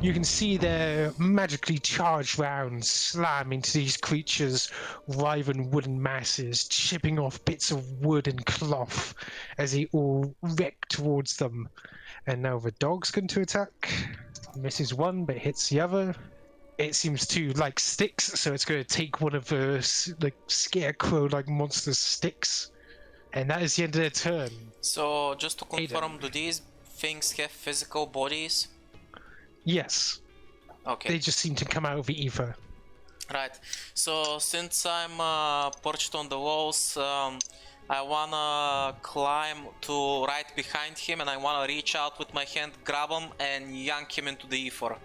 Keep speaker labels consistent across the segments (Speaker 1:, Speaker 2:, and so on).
Speaker 1: You can see their magically charged rounds slam into these creatures' writhen wooden masses, chipping off bits of wood and cloth as they all wreck towards them. And now the dog's going to attack. Misses one, but hits the other. It seems to like sticks, so it's going to take one of the scarecrow-like monster sticks. And that is the end of their turn.
Speaker 2: So, just to confirm,
Speaker 1: Aiden.
Speaker 2: do these things have physical bodies?
Speaker 1: Yes.
Speaker 2: Okay.
Speaker 1: They just seem to come out of the ether.
Speaker 2: Right. So, since I'm perched on the walls, I wanna climb to right behind him and I wanna reach out with my hand, grab him, and yank him into the ether.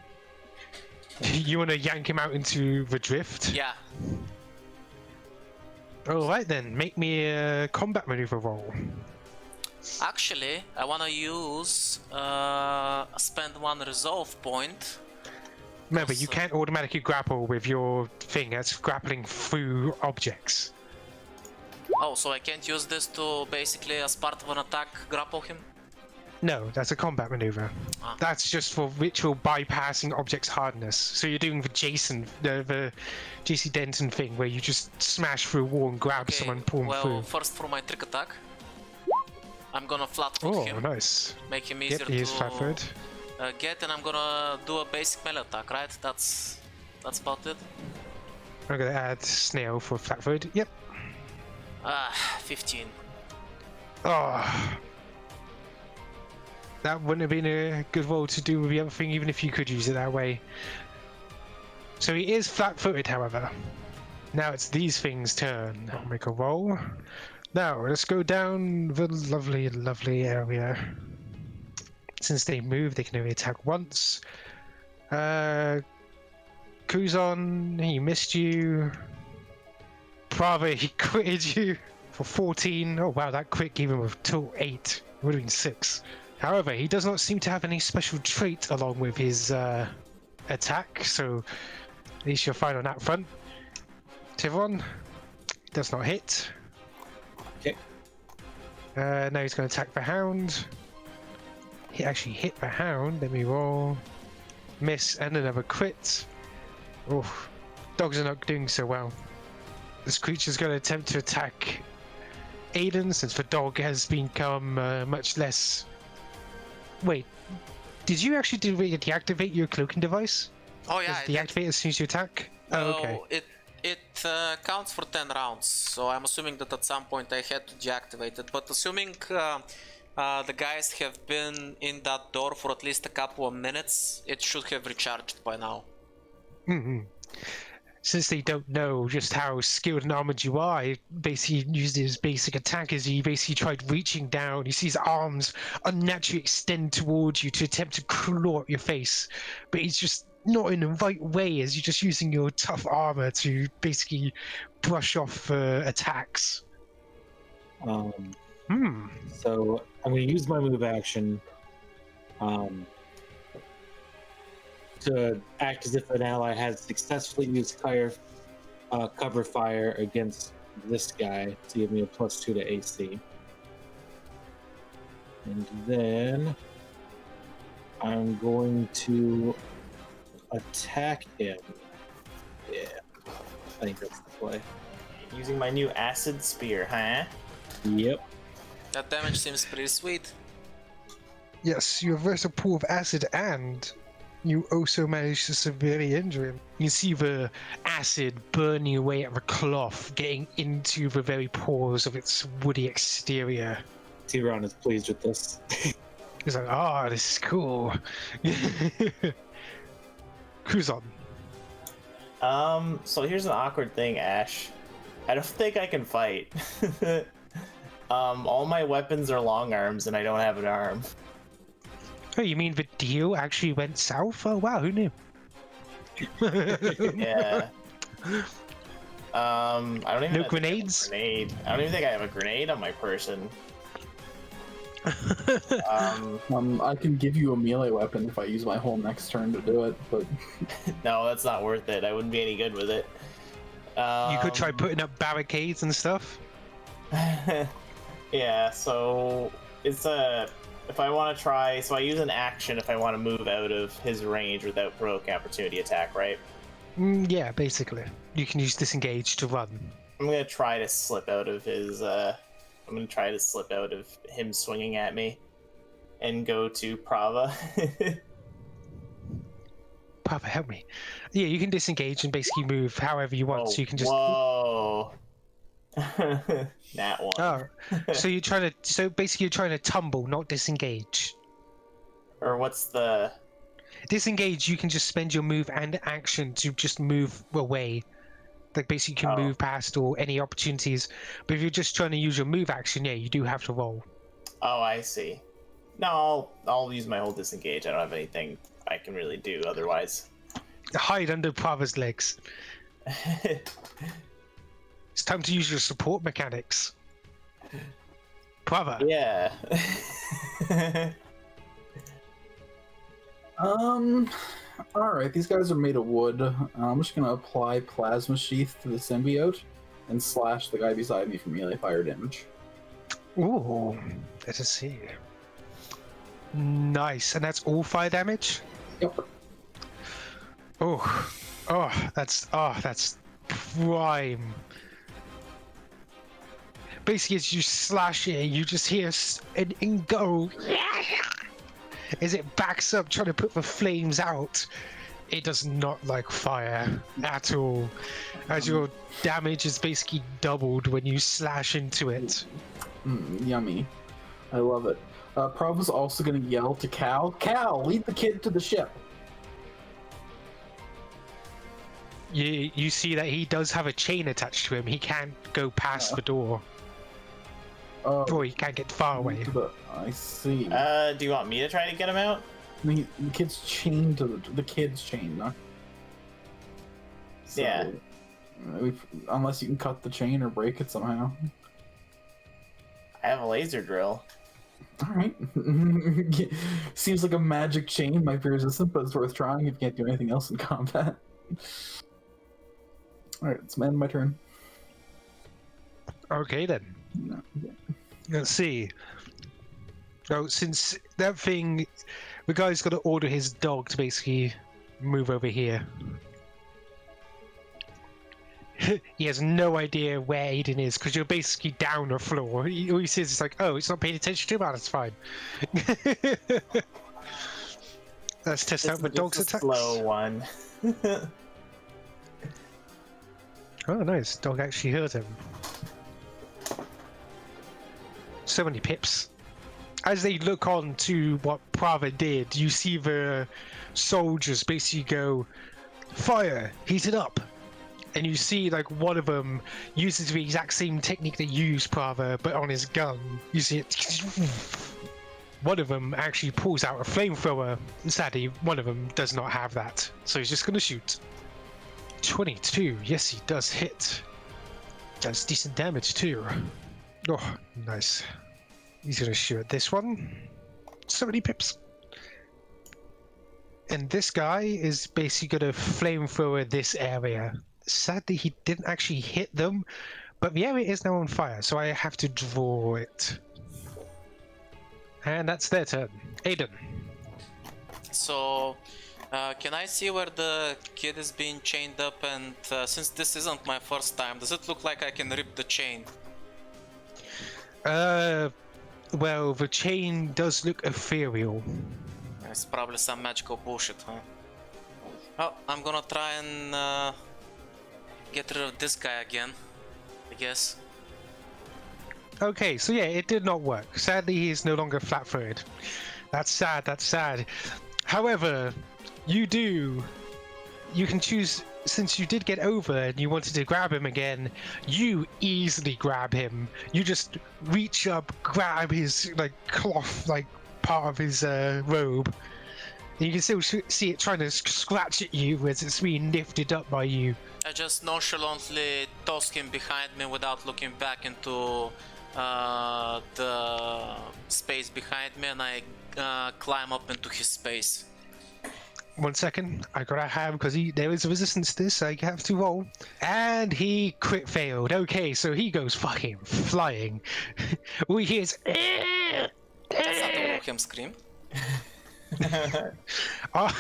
Speaker 1: You want to yank him out into the drift?
Speaker 2: Yeah.
Speaker 1: Alright then, make me a combat maneuver roll.
Speaker 2: Actually, I wanna use spend one resolve point.
Speaker 1: Remember, you can't automatically grapple with your thing. That's grappling through objects.
Speaker 2: Oh, so I can't use this to basically, as part of an attack, grapple him?
Speaker 1: No, that's a combat maneuver.
Speaker 2: Ah.
Speaker 1: That's just for ritual bypassing objects' hardness. So you're doing the the JC Denton thing where you just smash through a wall and grab someone, pull them through.
Speaker 2: Well, first for my trick attack, I'm gonna flat-foot
Speaker 1: Oh,
Speaker 2: him,
Speaker 1: nice.
Speaker 2: make him easier
Speaker 1: Yep, he is
Speaker 2: to
Speaker 1: flat-footed.
Speaker 2: get, and I'm gonna do a basic melee attack, right? That's about it.
Speaker 1: I'm gonna add snail for flat-footed. Yep.
Speaker 2: 15.
Speaker 1: Oh. That wouldn't have been a good roll to do with the other thing, even if you could use it that way. So he is flat-footed, however. Now it's these things' turn. I'll make a roll. Now, let's go down the lovely, lovely area. Since they move, they can only attack once. Kuzon, he missed you. Prava, he critted you for 14. Oh wow, that crit gave him a total 8. It would have been 6. However, he does not seem to have any special trait along with his attack, so at least you're fine on that front. Thiveron does not hit.
Speaker 3: Okay.
Speaker 1: Now he's going to attack the hound. He actually hit the hound. Let me roll. Miss and another crit. Oh, dogs are not doing so well. This creature's going to attempt to attack Aiden, since the dog has become much less. Wait, did you actually deactivate your cloaking device?
Speaker 2: Oh yeah,
Speaker 1: Does it deactivate as soon as you attack? Oh, okay.
Speaker 2: It counts for 10 rounds, so I'm assuming that at some point I had to deactivate it, but assuming the guys have been in that door for at least a couple of minutes, it should have recharged by now.
Speaker 1: Mm-hmm. Since they don't know just how skilled and armored you are, he basically used his basic attack as he basically tried reaching down. You see his arms unnaturally extend towards you to attempt to claw at your face, but he's just not in the right way as you're just using your tough armor to basically brush off attacks.
Speaker 3: So I'm going to use my move action to act as if an ally has successfully used cover fire against this guy to give me a +2 to AC. And then I'm going to attack him. Yeah, I think that's the play.
Speaker 4: Using my new acid spear, huh?
Speaker 3: Yep.
Speaker 2: That damage seems pretty sweet.
Speaker 1: Yes, you reverse a pool of acid and you also manage to severely injure him. You see the acid burning away at the cloth, getting into the very pores of its woody exterior.
Speaker 3: Thiveron is pleased with this.
Speaker 1: He's like, oh, this is cool. Kuzon.
Speaker 4: So here's an awkward thing, Ash. I don't think I can fight. All my weapons are long arms and I don't have an arm.
Speaker 1: Oh, you mean the deal actually went south? Oh wow, who knew?
Speaker 4: Yeah. I don't even.
Speaker 1: No grenades?
Speaker 4: Grenade. I don't even think I have a grenade on my person.
Speaker 5: I can give you a melee weapon if I use my whole next turn to do it, but
Speaker 4: No, that's not worth it. I wouldn't be any good with it.
Speaker 1: You could try putting up barricades and stuff.
Speaker 4: Yeah, so it's a If I want to try, so I use an action if I want to move out of his range without provoking opportunity attack, right?
Speaker 1: Yeah, basically. You can use disengage to run.
Speaker 4: I'm gonna try to slip out of his. I'm gonna try to slip out of him swinging at me, and go to Prava.
Speaker 1: Prava, help me. Yeah, you can disengage and basically move however you want.
Speaker 4: Oh,
Speaker 1: So you can just.
Speaker 4: Whoa. That one.
Speaker 1: Oh, so you're trying to. So basically, you're trying to tumble, not disengage.
Speaker 4: Or what's the?
Speaker 1: Disengage, you can just spend your move and action to just move away. Like basically, you can move past or any opportunities. But if you're just trying to use your move action, yeah, you do have to roll.
Speaker 4: Oh, I see. No, I'll use my whole disengage. I don't have anything I can really do otherwise.
Speaker 1: Hide under Prava's legs. It's time to use your support mechanics. Prava.
Speaker 4: Yeah.
Speaker 5: Alright, these guys are made of wood. I'm just gonna apply Plasma Sheath to the symbiote and slash the guy beside me for melee fire damage.
Speaker 1: Ooh, let us see. Nice, and that's all fire damage?
Speaker 5: Yep.
Speaker 1: That's prime. Basically, as you slash it, you just hear an go as it backs up, trying to put the flames out. It does not like fire at all, as your damage is basically doubled when you slash into it.
Speaker 5: Yummy. I love it. Prava's also gonna yell to Cal, "Cal, lead the kid to the ship!"
Speaker 1: You see that he does have a chain attached to him. He can't go past the door. Or he can't get far away.
Speaker 5: I see.
Speaker 4: Do you want me to try to get him out?
Speaker 5: The kid's chained to the kid's chain, no? So,
Speaker 4: Yeah.
Speaker 5: Unless you can cut the chain or break it somehow.
Speaker 4: I have a laser drill.
Speaker 5: Alright. Seems like a magic chain might be resistant, but it's worth trying if you can't do anything else in combat. Alright, it's my turn.
Speaker 1: Okay then.
Speaker 5: No.
Speaker 1: Let's see. Oh, since that thing, the guy's got to order his dog to basically move over here. He has no idea where Aiden is because you're basically down the floor. All he says is like, "Oh, it's not paying attention to me. That's fine." Let's test out the dog's attacks.
Speaker 4: Slow one.
Speaker 1: Oh, nice. Dog actually heard him. So many pips. As they look on to what Prava did, you see the soldiers basically go, "Fire! Heat it up!" And you see like one of them uses the exact same technique that you use, Prava, but on his gun. You see it. One of them actually pulls out a flamethrower. Sadly, one of them does not have that, so he's just gonna shoot. 22. Yes, he does hit. Does decent damage too. Oh, nice. He's gonna shoot at this one. 70 pips. And this guy is basically gonna flamethrower this area. Sadly, he didn't actually hit them, but the area is now on fire, so I have to draw it. And that's their turn. Aiden.
Speaker 2: So, can I see where the kid is being chained up? And since this isn't my first time, does it look like I can rip the chain?
Speaker 1: Well, the chain does look ethereal.
Speaker 2: It's probably some magical bullshit, huh? Well, I'm gonna try and get rid of this guy again, I guess.
Speaker 1: Okay, so yeah, it did not work. Sadly, he is no longer flat-footed. That's sad, that's sad. However, you can choose, since you did get over and you wanted to grab him again, you easily grab him. You just reach up, grab his like cloth, like part of his robe. And you can still see it trying to scratch at you as it's being lifted up by you.
Speaker 2: I just nonchalantly toss him behind me without looking back into the space behind me, and I climb up into his space.
Speaker 1: 1 second, I gotta have, because there is a resistance to this, so I have to roll. And he crit failed. Okay, so he goes fucking flying. All he hears.
Speaker 2: That's not the Wilhelm scream.
Speaker 1: Oh.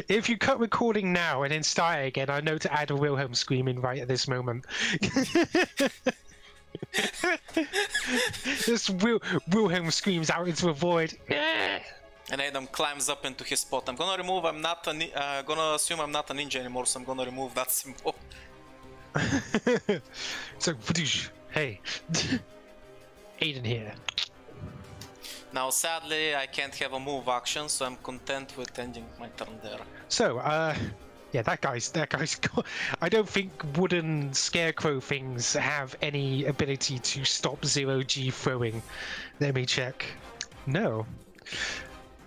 Speaker 1: If you cut recording now and then start it again, I know to add a Wilhelm screaming right at this moment. Just Wilhelm screams out into a void.
Speaker 2: And Aiden climbs up into his spot. I'm gonna assume I'm not a ninja anymore, so I'm gonna remove that symbol.
Speaker 1: So, hey, Aiden here.
Speaker 2: Now, sadly, I can't have a move action, so I'm content with ending my turn there.
Speaker 1: So, yeah, that guy's got, I don't think wooden scarecrow things have any ability to stop 0G throwing. Let me check. No.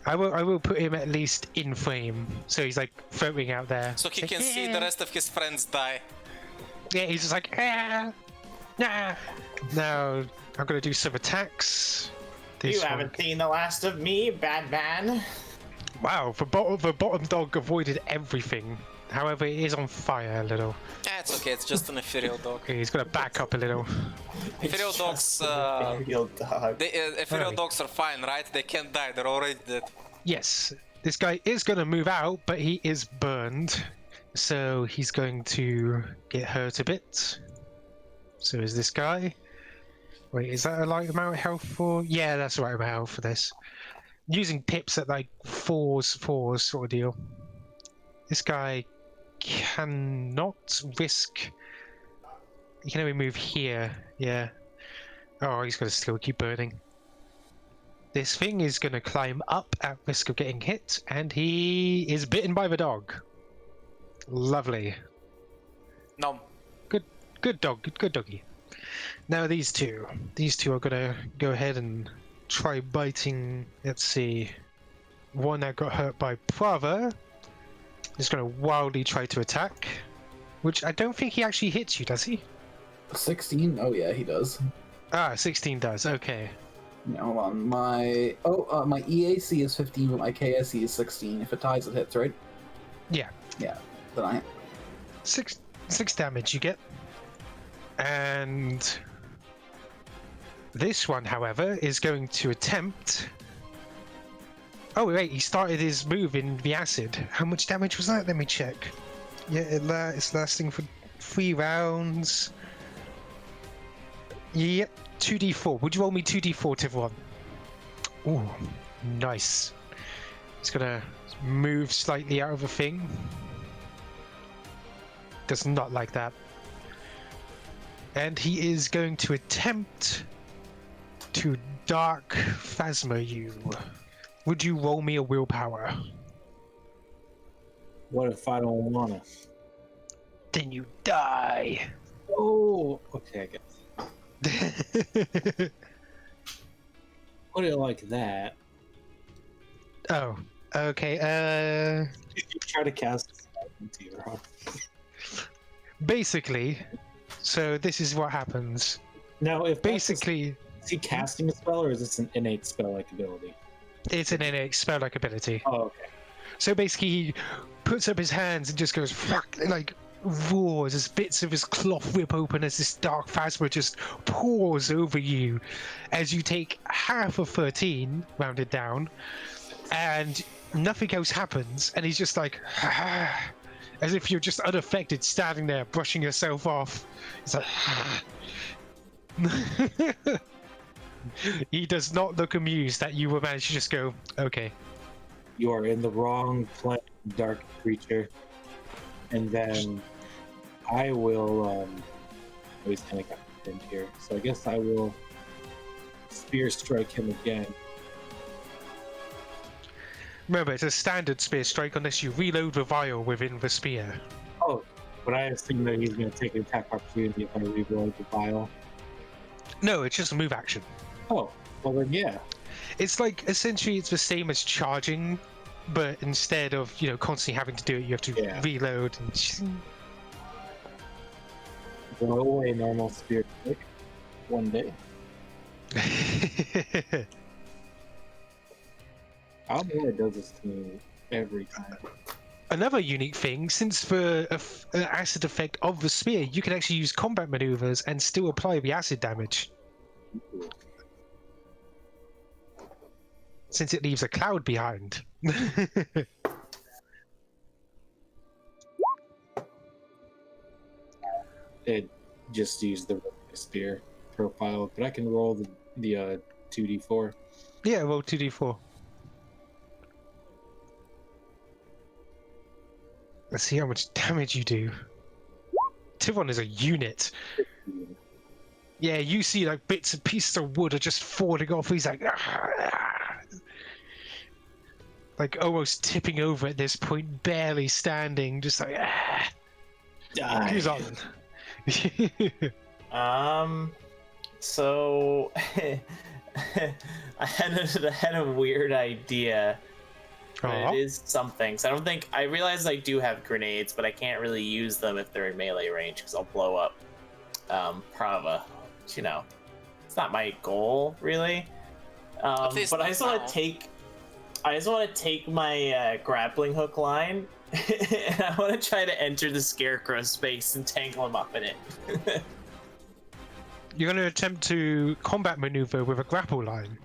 Speaker 1: I will put him at least in frame, so he's like floating out there.
Speaker 2: So he
Speaker 1: Like,
Speaker 2: can see the rest of his friends die.
Speaker 1: Yeah, he's just like, nah. Now, I'm gonna do some attacks.
Speaker 4: You haven't seen the last of me, bad man.
Speaker 1: Wow, the bottom dog avoided everything. However, it is on fire a little.
Speaker 2: Yeah, it's okay, it's just an ethereal dog.
Speaker 1: Okay, he's gonna back up a little.
Speaker 2: Ethereal dogs,
Speaker 4: Ethereal dog.
Speaker 2: ethereal dogs are fine, right? They can't die, they're already dead.
Speaker 1: Yes, this guy is gonna move out, but he is burned. So he's going to get hurt a bit. So is this guy. Wait, is that a right amount of health for? Yeah, that's the right amount of health for this. Using pips at like fours sort of deal. This guy cannot risk. He can only move here. Yeah. Oh, he's gonna still keep burning. This thing is gonna climb up at risk of getting hit, and he is bitten by the dog. Lovely.
Speaker 2: No.
Speaker 1: Good dog. Good doggy. Now these two are gonna go ahead and try biting. Let's see. One that got hurt by Prava is gonna wildly try to attack, which I don't think he actually hits you, does he?
Speaker 5: 16? Oh yeah, he does.
Speaker 1: Ah, 16 does. Okay.
Speaker 5: Yeah, hold on. My EAC is 15, but my KSE is 16. If it ties, it hits, right?
Speaker 1: Yeah.
Speaker 5: Yeah. Then I.
Speaker 1: Six damage you get. And this one, however, is going to attempt. Oh wait, he started his move in the acid. How much damage was that? Let me check. Yeah, it's lasting for 3 rounds. Yep, 2d4. Would you roll me 2d4, Thiveron? Ooh, nice. It's gonna move slightly out of the thing. Does not like that. And he is going to attempt to Dark Phasma you. Would you roll me a willpower?
Speaker 3: What if I don't wanna?
Speaker 1: Then you die.
Speaker 3: Oh, okay, I guess. Put it like that.
Speaker 1: Oh, okay.
Speaker 3: You try to cast into your heart.
Speaker 1: Basically, so this is what happens.
Speaker 3: Now, if
Speaker 1: Basically,
Speaker 3: is he casting a spell or is this an innate spell-like ability?
Speaker 1: it's an innate spell-like ability.
Speaker 3: Oh, okay.
Speaker 1: So basically, he puts up his hands and just goes fuck, like roars as bits of his cloth rip open as this dark phasma just pours over you, as you take half of 13 rounded down, and nothing else happens, and he's just like. As if you're just unaffected, standing there, brushing yourself off. It's like... He does not look amused that you were managed to just go, okay.
Speaker 3: You are in the wrong plane, dark creature. And then I will, oh, he's kind of got pinned here. So I guess I will spear strike him again.
Speaker 1: Remember, it's a standard spear strike unless you reload the vial within the spear.
Speaker 3: Oh, but I assume that he's going to take an attack opportunity if I reload the vial.
Speaker 1: No, it's just a move action.
Speaker 3: Oh, well then yeah.
Speaker 1: It's like, essentially, it's the same as charging, but instead of, constantly having to do it, you have to reload and...
Speaker 3: Go away, normal spear strike. One day. Almora does this to me every time.
Speaker 1: Another unique thing, since the acid effect of the spear, you can actually use combat maneuvers and still apply the acid damage. since it leaves a cloud behind.
Speaker 3: It just used the spear profile, but I can roll the 2d4.
Speaker 1: Yeah, roll 2d4. Let's see how much damage you do. Thiveron is a unit. Yeah, you see like bits and pieces of wood are just falling off. He's like, like almost tipping over at this point, barely standing, just like, Who's on?
Speaker 4: So I had a weird idea. But it is something. So I realize I do have grenades, but I can't really use them if they're in melee range because I'll blow up Prava. You know, it's not my goal really. But I just want to take my grappling hook line and I want to try to enter the scarecrow space and tangle him up in it.
Speaker 1: You're going to attempt to combat maneuver with a grapple line.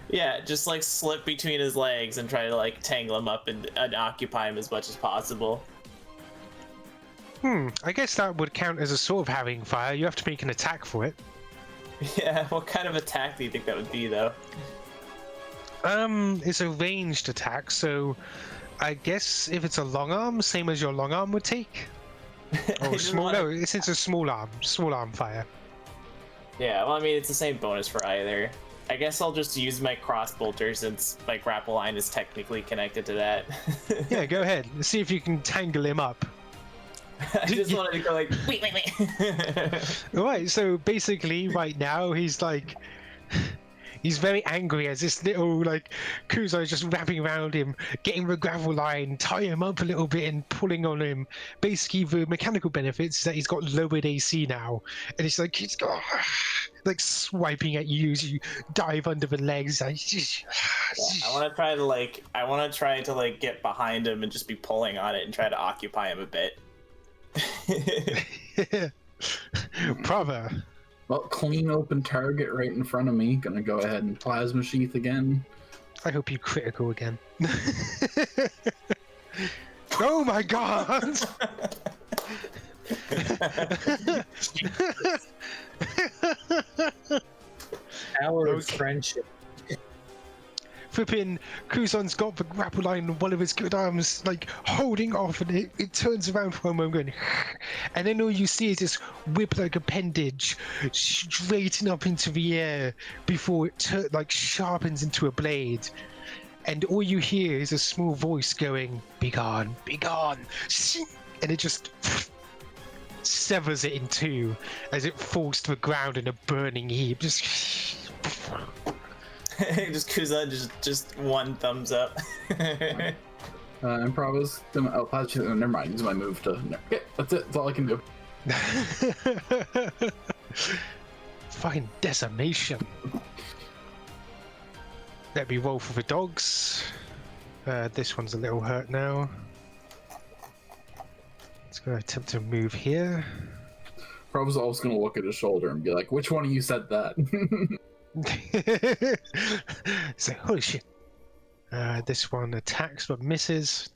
Speaker 4: Yeah, just like slip between his legs and try to like tangle him up and occupy him as much as possible.
Speaker 1: I guess that would count as a sort of harrying fire. You have to make an attack for it.
Speaker 4: Yeah, what kind of attack do you think that would be though?
Speaker 1: It's a ranged attack, so I guess if it's a long arm, same as your long arm would take. Or small, no, it's a small arm fire.
Speaker 4: Yeah, well, I mean, it's the same bonus for either. I guess I'll just use my crossbolter since my grapple line is technically connected to that.
Speaker 1: Yeah, go ahead. Let's see if you can tangle him up.
Speaker 4: I just wanted to go like, wait.
Speaker 1: Alright, so basically right now he's like... He's very angry as this little, like, Kuzon is just wrapping around him, getting the gravel line, tying him up a little bit and pulling on him. Basically, the mechanical benefits is that he's got lowered AC now. And it's like, he's got, like, swiping at you as you dive under the legs. Like,
Speaker 4: I want to try to, like, get behind him and just be pulling on it and try to occupy him a bit.
Speaker 1: Prava.
Speaker 5: Well, clean open target right in front of me. Gonna go ahead and plasma sheath again.
Speaker 1: I hope you critical again. Oh my god!
Speaker 3: Our of friendship.
Speaker 1: Flipping, Kuzon's got the grapple line in one of his good arms, like holding off, and it turns around for a moment, going, and then all you see is this whip-like appendage straighten up into the air before it like sharpens into a blade, and all you hear is a small voice going, "Be gone, be gone," and it just severs it in two as it falls to the ground in a burning heap. Just
Speaker 4: Kuzon just one thumbs up.
Speaker 5: And Prava's never mind, use my move to okay, that's it, that's all I can do.
Speaker 1: Fucking decimation. Let me roll for the dogs. This one's a little hurt now. Let's go attempt to move here.
Speaker 5: Prava's always gonna look at his shoulder and be like, which one of you said that?
Speaker 1: So, holy shit. This one attacks but misses.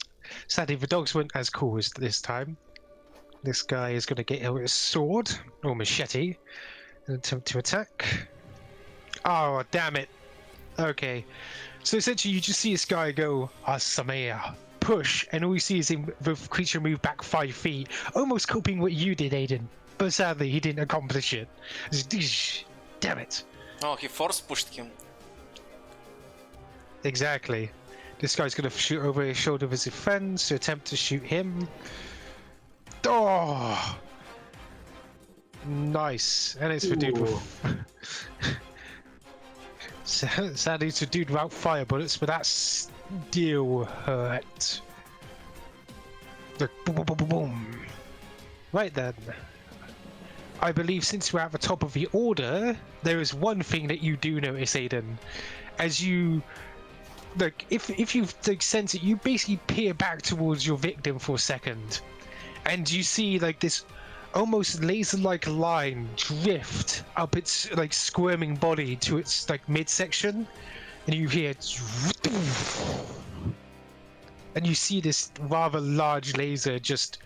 Speaker 1: Sadly, the dogs weren't as cool as this time. This guy is going to get a sword or machete and attempt to attack. Oh, damn it. Okay. So essentially, you just see this guy go, Asamea, push, and all you see is the creature move back 5 feet, almost copying what you did, Aiden. But sadly, he didn't accomplish it. Damn it.
Speaker 2: Oh, he force pushed him.
Speaker 1: Exactly. This guy's gonna shoot over his shoulder with his friends to attempt to shoot him. Oh! Nice. And it's for dude with... Sadly, it's a dude without fire bullets, but that still hurt. Like, boom, boom, boom, boom, boom. Right then. I believe since we're at the top of the order, there is one thing that you do notice, Aiden. As you, like, if you like, sense it, you basically peer back towards your victim for a second, and you see like this almost laser-like line drift up its like squirming body to its like midsection, and you hear, and you see this rather large laser just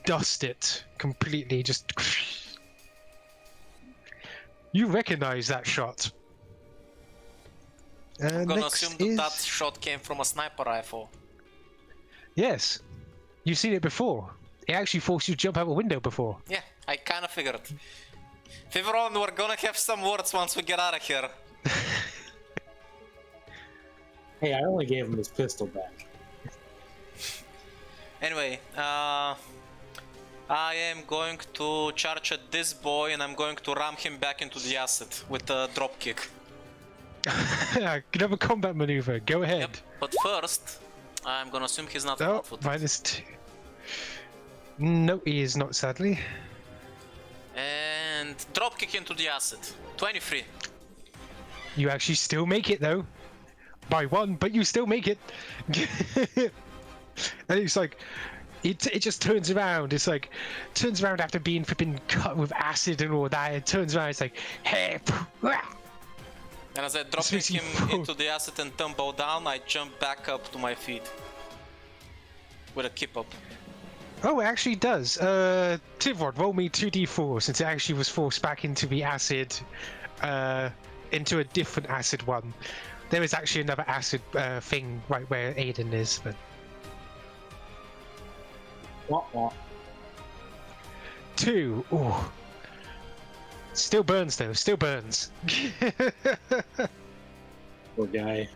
Speaker 1: dust it completely. Just you recognize that shot.
Speaker 2: I'm gonna
Speaker 1: Next
Speaker 2: assume
Speaker 1: is...
Speaker 2: that shot came from a sniper rifle.
Speaker 1: Yes, you've seen it before. It actually forced you to jump out a window before.
Speaker 2: Yeah, I kinda figured. Thiveron, we're gonna have some words once we get out of here.
Speaker 3: Hey, I only gave him his pistol back.
Speaker 2: Anyway, I am going to charge at this boy and I'm going to ram him back into the acid with a drop kick.
Speaker 1: Could have a combat maneuver. Go ahead.
Speaker 2: Yep, but first, I'm gonna assume he's not
Speaker 1: Oh,
Speaker 2: flat-footed.
Speaker 1: -2. No, he is not, sadly.
Speaker 2: And drop kick into the acid. 23.
Speaker 1: You actually still make it though, by 1, but you still make it. And it's like, it just turns around. It's like, turns around after being flipping cut with acid and all that. It turns around. It's like, hey.
Speaker 2: And as I drop kick him into the acid and tumble down, I jump back up to my feet with a keep up.
Speaker 1: Oh, it actually does. Thiveron, roll me 2d4 since it actually was forced back into the acid, into a different acid one. There is actually another acid thing right where Aiden is, but.
Speaker 3: Wah, wah.
Speaker 1: 2. Ooh. Still burns though. Still burns.
Speaker 3: Poor guy.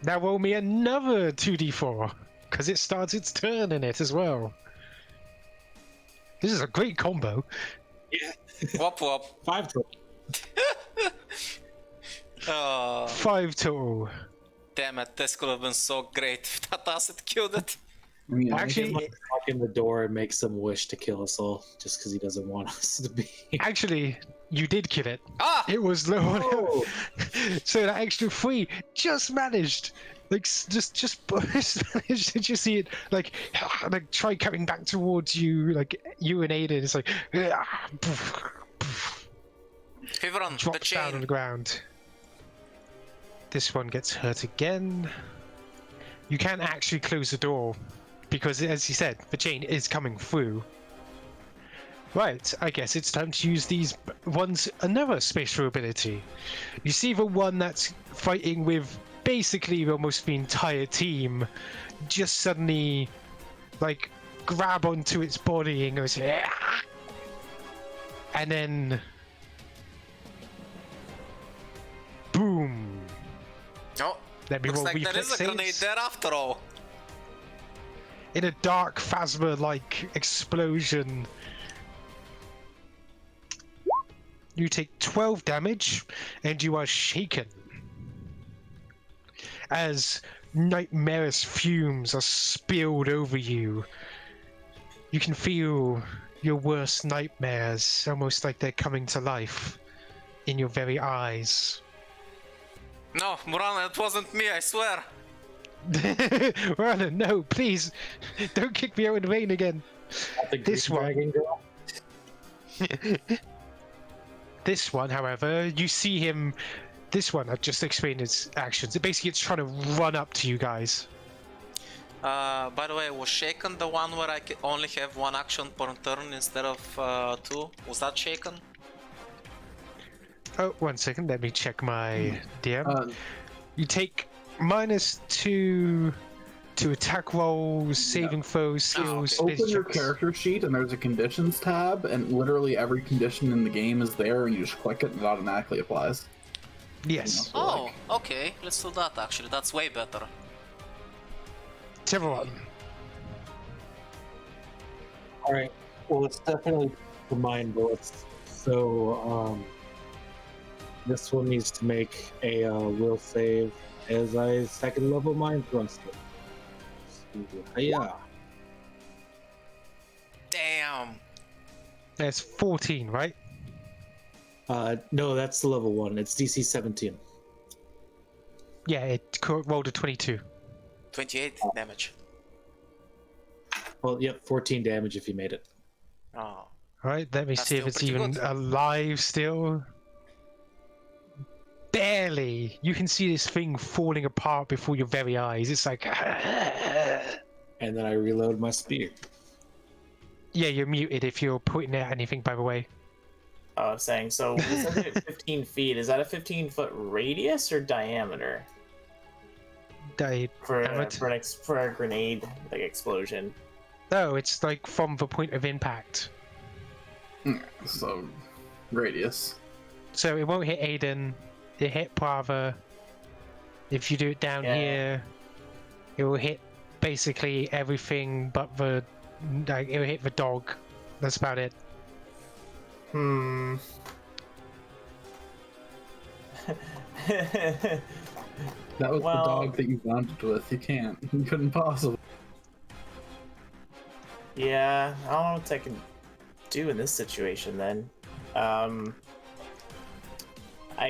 Speaker 1: Now roll me another 2d4 because it starts its turn in it as well. This is a great combo.
Speaker 3: Yeah.
Speaker 2: Wop wop.
Speaker 3: 5 total.
Speaker 1: 5 total.
Speaker 2: Damn it, this could have been so great if that acid killed it.
Speaker 5: I mean,
Speaker 1: Actually,
Speaker 3: Walk in the door and makes him wish to kill us all just because he doesn't want us to be.
Speaker 1: Actually, you did kill it.
Speaker 2: Ah!
Speaker 1: It was low.
Speaker 3: Oh!
Speaker 1: So that extra 3 just managed. Like just managed to just see it like try coming back towards you, like you and Aiden. It's like
Speaker 2: Thiveron, the
Speaker 1: drops down on
Speaker 2: chain.
Speaker 1: the ground. This one gets hurt again. You can't actually close the door because, as you said, the chain is coming through. Right, I guess it's time to use these ones. Another spatial ability. You see the one that's fighting with basically almost the entire team just suddenly like grab onto its body and goes, and then boom.
Speaker 2: Oh,
Speaker 1: Let me
Speaker 2: looks
Speaker 1: roll
Speaker 2: like there
Speaker 1: reflex
Speaker 2: is a grenade
Speaker 1: saves.
Speaker 2: there after all.
Speaker 1: In a dark phasma-like explosion, you take 12 damage and you are shaken as nightmarish fumes are spilled over you. You can feel your worst nightmares almost like they're coming to life in your very eyes.
Speaker 2: No, Murana, it wasn't me, I swear.
Speaker 1: Rana, no, please, don't kick me out in the rain again. This one.
Speaker 3: Dragon girl.
Speaker 1: This one, however, you see him. This one, I've just explained its actions. Basically, it's trying to run up to you guys.
Speaker 2: By the way, was shaken the one where I only have 1 action per turn instead of 2? Was that shaken?
Speaker 1: Oh, 1 second. Let me check my DM. You take -2 to attack rolls, saving throws, skills.
Speaker 2: okay.
Speaker 5: open your
Speaker 1: checks.
Speaker 5: character sheet and there's a conditions tab, and literally every condition in the game is there, and you just click it and it automatically applies.
Speaker 1: Yes.
Speaker 2: Oh, okay, let's do that actually, that's way better.
Speaker 1: Thiveron.
Speaker 3: Alright, well, it's definitely the mind bullets. So, this one needs to make a will save as I 2nd level mind thruster. Yeah.
Speaker 2: Damn.
Speaker 1: There's 14, right?
Speaker 3: No, that's the level 1. It's DC 17.
Speaker 1: Yeah, it rolled a 22.
Speaker 2: 28 damage.
Speaker 3: Well, yep, 14 damage if you made it.
Speaker 2: Oh.
Speaker 1: Right, let me
Speaker 2: That's
Speaker 1: see if
Speaker 2: still
Speaker 1: it's
Speaker 2: pretty
Speaker 1: even
Speaker 2: good.
Speaker 1: alive still. barely. You can see this thing falling apart before your very eyes. It's like,
Speaker 3: And then I reload my spear.
Speaker 1: yeah, you're muted if you're pointing at anything. By the way,
Speaker 4: I was saying, so we said it 15 feet. Is that a 15-foot radius or diameter for a grenade like explosion?
Speaker 1: No, it's like from the point of impact.
Speaker 5: So, radius.
Speaker 1: So it won't hit Aiden. It hit Prava. If you do it down here, it will hit basically everything but the. Like, it will hit the dog. That's about it.
Speaker 5: That was the dog that you bonded with. You can't. You couldn't possibly.
Speaker 4: Yeah, I don't know what I can do in this situation then. I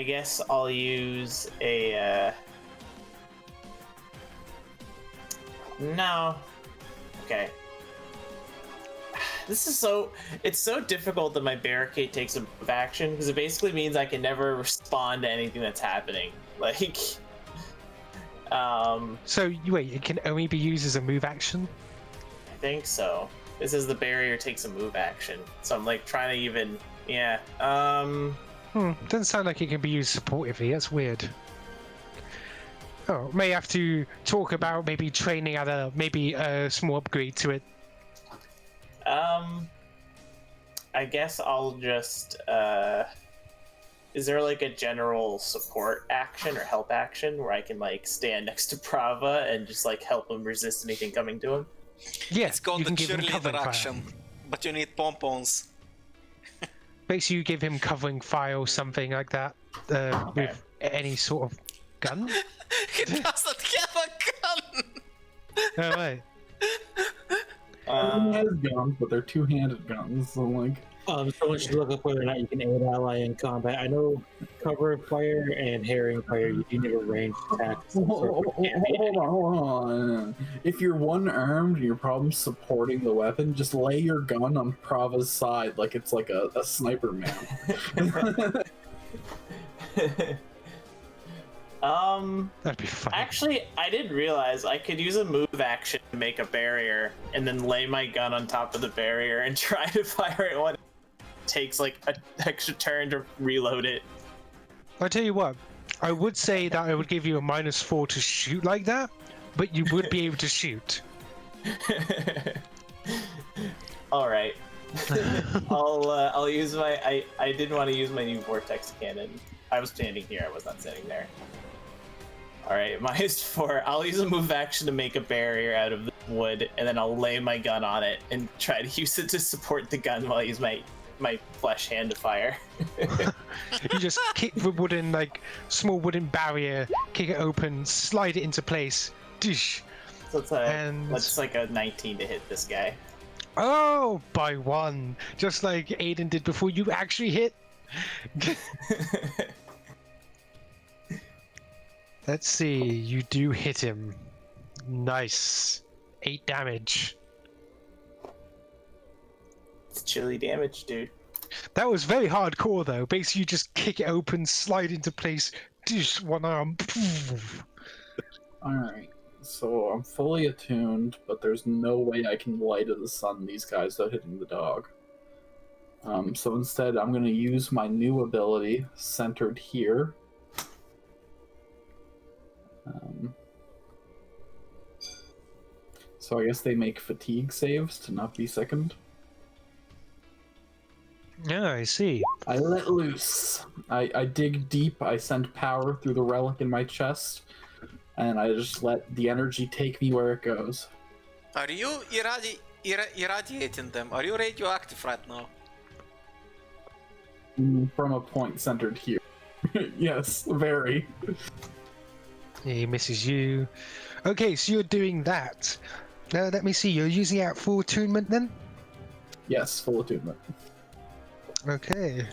Speaker 4: guess I'll use a. No. Okay. This is it's so difficult that my barricade takes a move action because it basically means I can never respond to anything that's happening. Like,
Speaker 1: So wait, it can only be used as a move action?
Speaker 4: I think so. This is the barrier takes a move action. So I'm like trying to even,
Speaker 1: Doesn't sound like it can be used supportively. That's weird. Oh, may have to talk about maybe training at maybe a small upgrade to it.
Speaker 4: I guess I'll just, is there like a general support action or help action where I can like stand next to Prava and just like help him resist anything coming to him?
Speaker 1: Yeah,
Speaker 2: It's called
Speaker 1: you
Speaker 2: the
Speaker 1: can give him
Speaker 2: cheerleader
Speaker 1: covering fire.
Speaker 2: action, but you need pompons.
Speaker 1: Basically, you give him covering fire or something like that with any sort of gun.
Speaker 2: He doesn't have a gun!
Speaker 1: Oh, right.
Speaker 5: He has guns, but they're two-handed guns. So like,
Speaker 3: Someone should look up whether or not you can aid ally in combat. I know cover fire and harrying fire, you do need a ranged attack.
Speaker 5: hold on. If you're one-armed and your problem's supporting the weapon, just lay your gun on Prava's side like it's like a sniper man.
Speaker 1: That'd be fun.
Speaker 4: Actually, I didn't realize I could use a move action to make a barrier and then lay my gun on top of the barrier and try to fire it when it takes like an extra turn to reload it.
Speaker 1: I'll tell you what, I would say that I would give you a -4 to shoot like that, but you would be able to shoot.
Speaker 4: All right. I'll use my. I didn't want to use my new vortex cannon. I was standing here. I was not standing there. All right, -4. I'll use a move action to make a barrier out of the wood, and then I'll lay my gun on it and try to use it to support the gun while I use my flesh hand to fire.
Speaker 1: You just kick the small wooden barrier, kick it open, slide it into place. Dish.
Speaker 4: So it's like a 19 to hit this guy.
Speaker 1: Oh, by 1, just like Aiden did before you actually hit. Let's see, you do hit him. Nice. 8 damage.
Speaker 4: It's chilly damage, dude.
Speaker 1: That was very hardcore though. Basically you just kick it open, slide into place, dish, one arm.
Speaker 5: Alright, so I'm fully attuned, but there's no way I can light of the sun these guys without hitting the dog. So instead I'm going to use my new ability, centered here. So I guess they make fatigue saves to not be sickened.
Speaker 1: Yeah, I see.
Speaker 5: I let loose. I dig deep. I send power through the relic in my chest, and I just let the energy take me where it goes.
Speaker 2: Are you irradiating them? Are you radioactive right now?
Speaker 5: From a point centered here. Yes, very.
Speaker 1: He misses you. Okay, so you're doing that. Let me see, you're using it for attunement then?
Speaker 5: Yes, full attunement.
Speaker 1: Okay.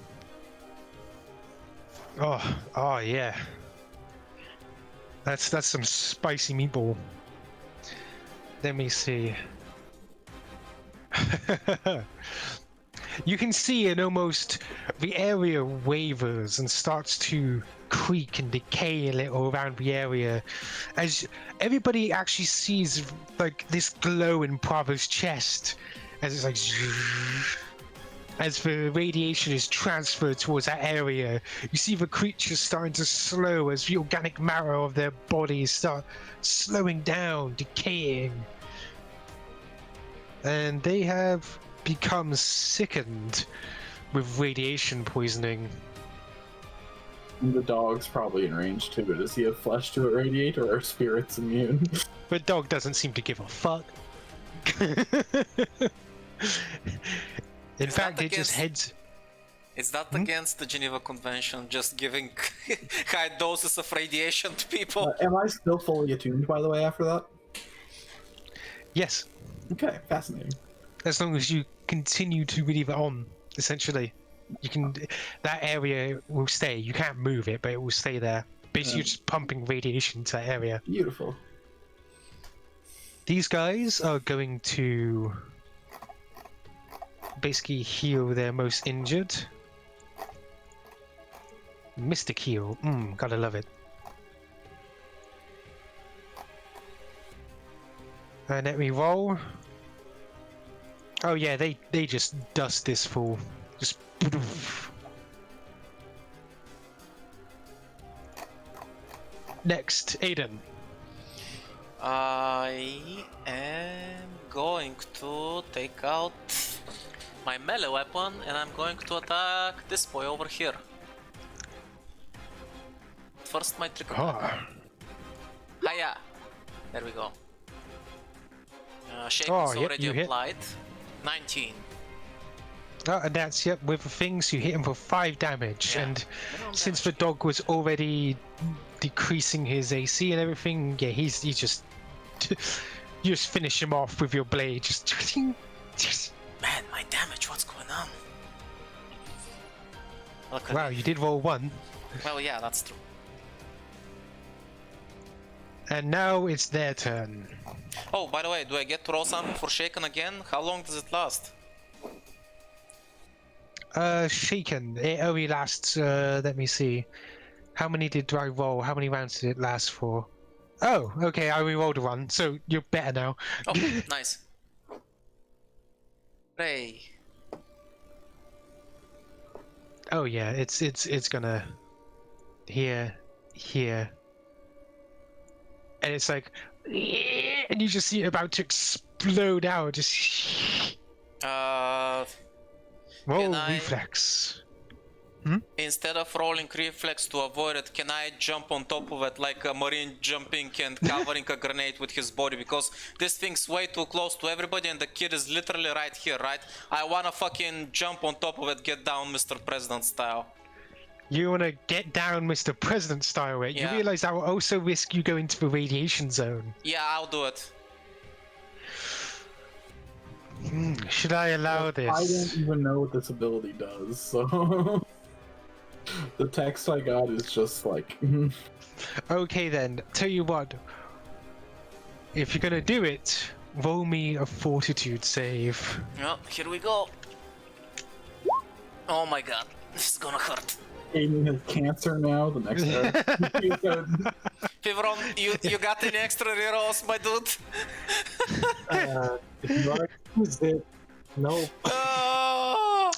Speaker 1: Oh yeah. That's some spicy meatball. Let me see. You can see the area wavers and starts to creak and decay a little around the area, as everybody actually sees like this glow in Prava's chest, as it's like as the radiation is transferred towards that area. You see the creatures starting to slow as the organic marrow of their bodies start slowing down, decaying, and they have become sickened with radiation poisoning.
Speaker 5: And the dog's probably in range too. Does he have flesh to irradiate, or are spirits immune?
Speaker 1: The dog doesn't seem to give a fuck. In fact, it just heads.
Speaker 2: Is that against the Geneva Convention, just giving high doses of radiation to people?
Speaker 5: Am I still fully attuned, by the way, after that?
Speaker 1: Yes,
Speaker 5: Okay, fascinating.
Speaker 1: as long as you continue to leave it on, essentially, you can. That area will stay. You can't move it, but it will stay there. Basically, you're just pumping radiation to that area.
Speaker 5: Beautiful.
Speaker 1: These guys are going to basically heal their most injured. Mystic heal. Gotta love it. And let me roll. Oh yeah, they just dust this fool. Just. Next, Aiden.
Speaker 2: I am going to take out my melee weapon and I'm going to attack this boy over here. First, my trick attack. Hiya! There we go. Shake is already
Speaker 1: you hit.
Speaker 2: applied. 19.
Speaker 1: Oh, and that's, yep, with the things, you hit him for 5 damage,
Speaker 2: Yeah,
Speaker 1: and
Speaker 2: minimum
Speaker 1: since
Speaker 2: damage.
Speaker 1: the dog was already decreasing his AC and everything, yeah, he's just you just finish him off with your blade, just
Speaker 2: Man, my damage, what's going on? Look at
Speaker 1: wow,
Speaker 2: me.
Speaker 1: you did roll 1,
Speaker 2: Well, yeah, that's true.
Speaker 1: and now it's their turn.
Speaker 2: Oh, by the way, do I get to roll something for Shaken again? How long does it last?
Speaker 1: Shaken, it only lasts, let me see, how many did I roll, how many rounds did it last for? Oh, okay, I re-rolled a 1, so you're better now.
Speaker 2: Oh, nice. Hooray.
Speaker 1: Oh yeah, it's gonna here, and it's like, and you just see it about to explode out. Just roll
Speaker 2: Can I-
Speaker 1: reflex.
Speaker 2: Instead of rolling reflex to avoid it, can I jump on top of it like a marine jumping and covering a grenade with his body? Because this thing's way too close to everybody and the kid is literally right here, right? I wanna fucking jump on top of it, get down Mr. President style.
Speaker 1: You wanna get down, Mr. President style? It.
Speaker 2: Yeah.
Speaker 1: You realize that will also risk you going to the radiation zone.
Speaker 2: Yeah, I'll do it.
Speaker 1: Should I allow
Speaker 5: I
Speaker 1: this?
Speaker 5: don't even know what this ability does, so the text I got is just like
Speaker 1: Okay then. Tell you what. If you're gonna do it, roll me a fortitude save.
Speaker 2: Yeah, here we go. Oh my god, this is gonna hurt.
Speaker 5: Aiden has cancer now. The next episode.
Speaker 2: Thiveron, you got any extra rerolls, my dude?
Speaker 3: If you already used it, no.
Speaker 2: Oh!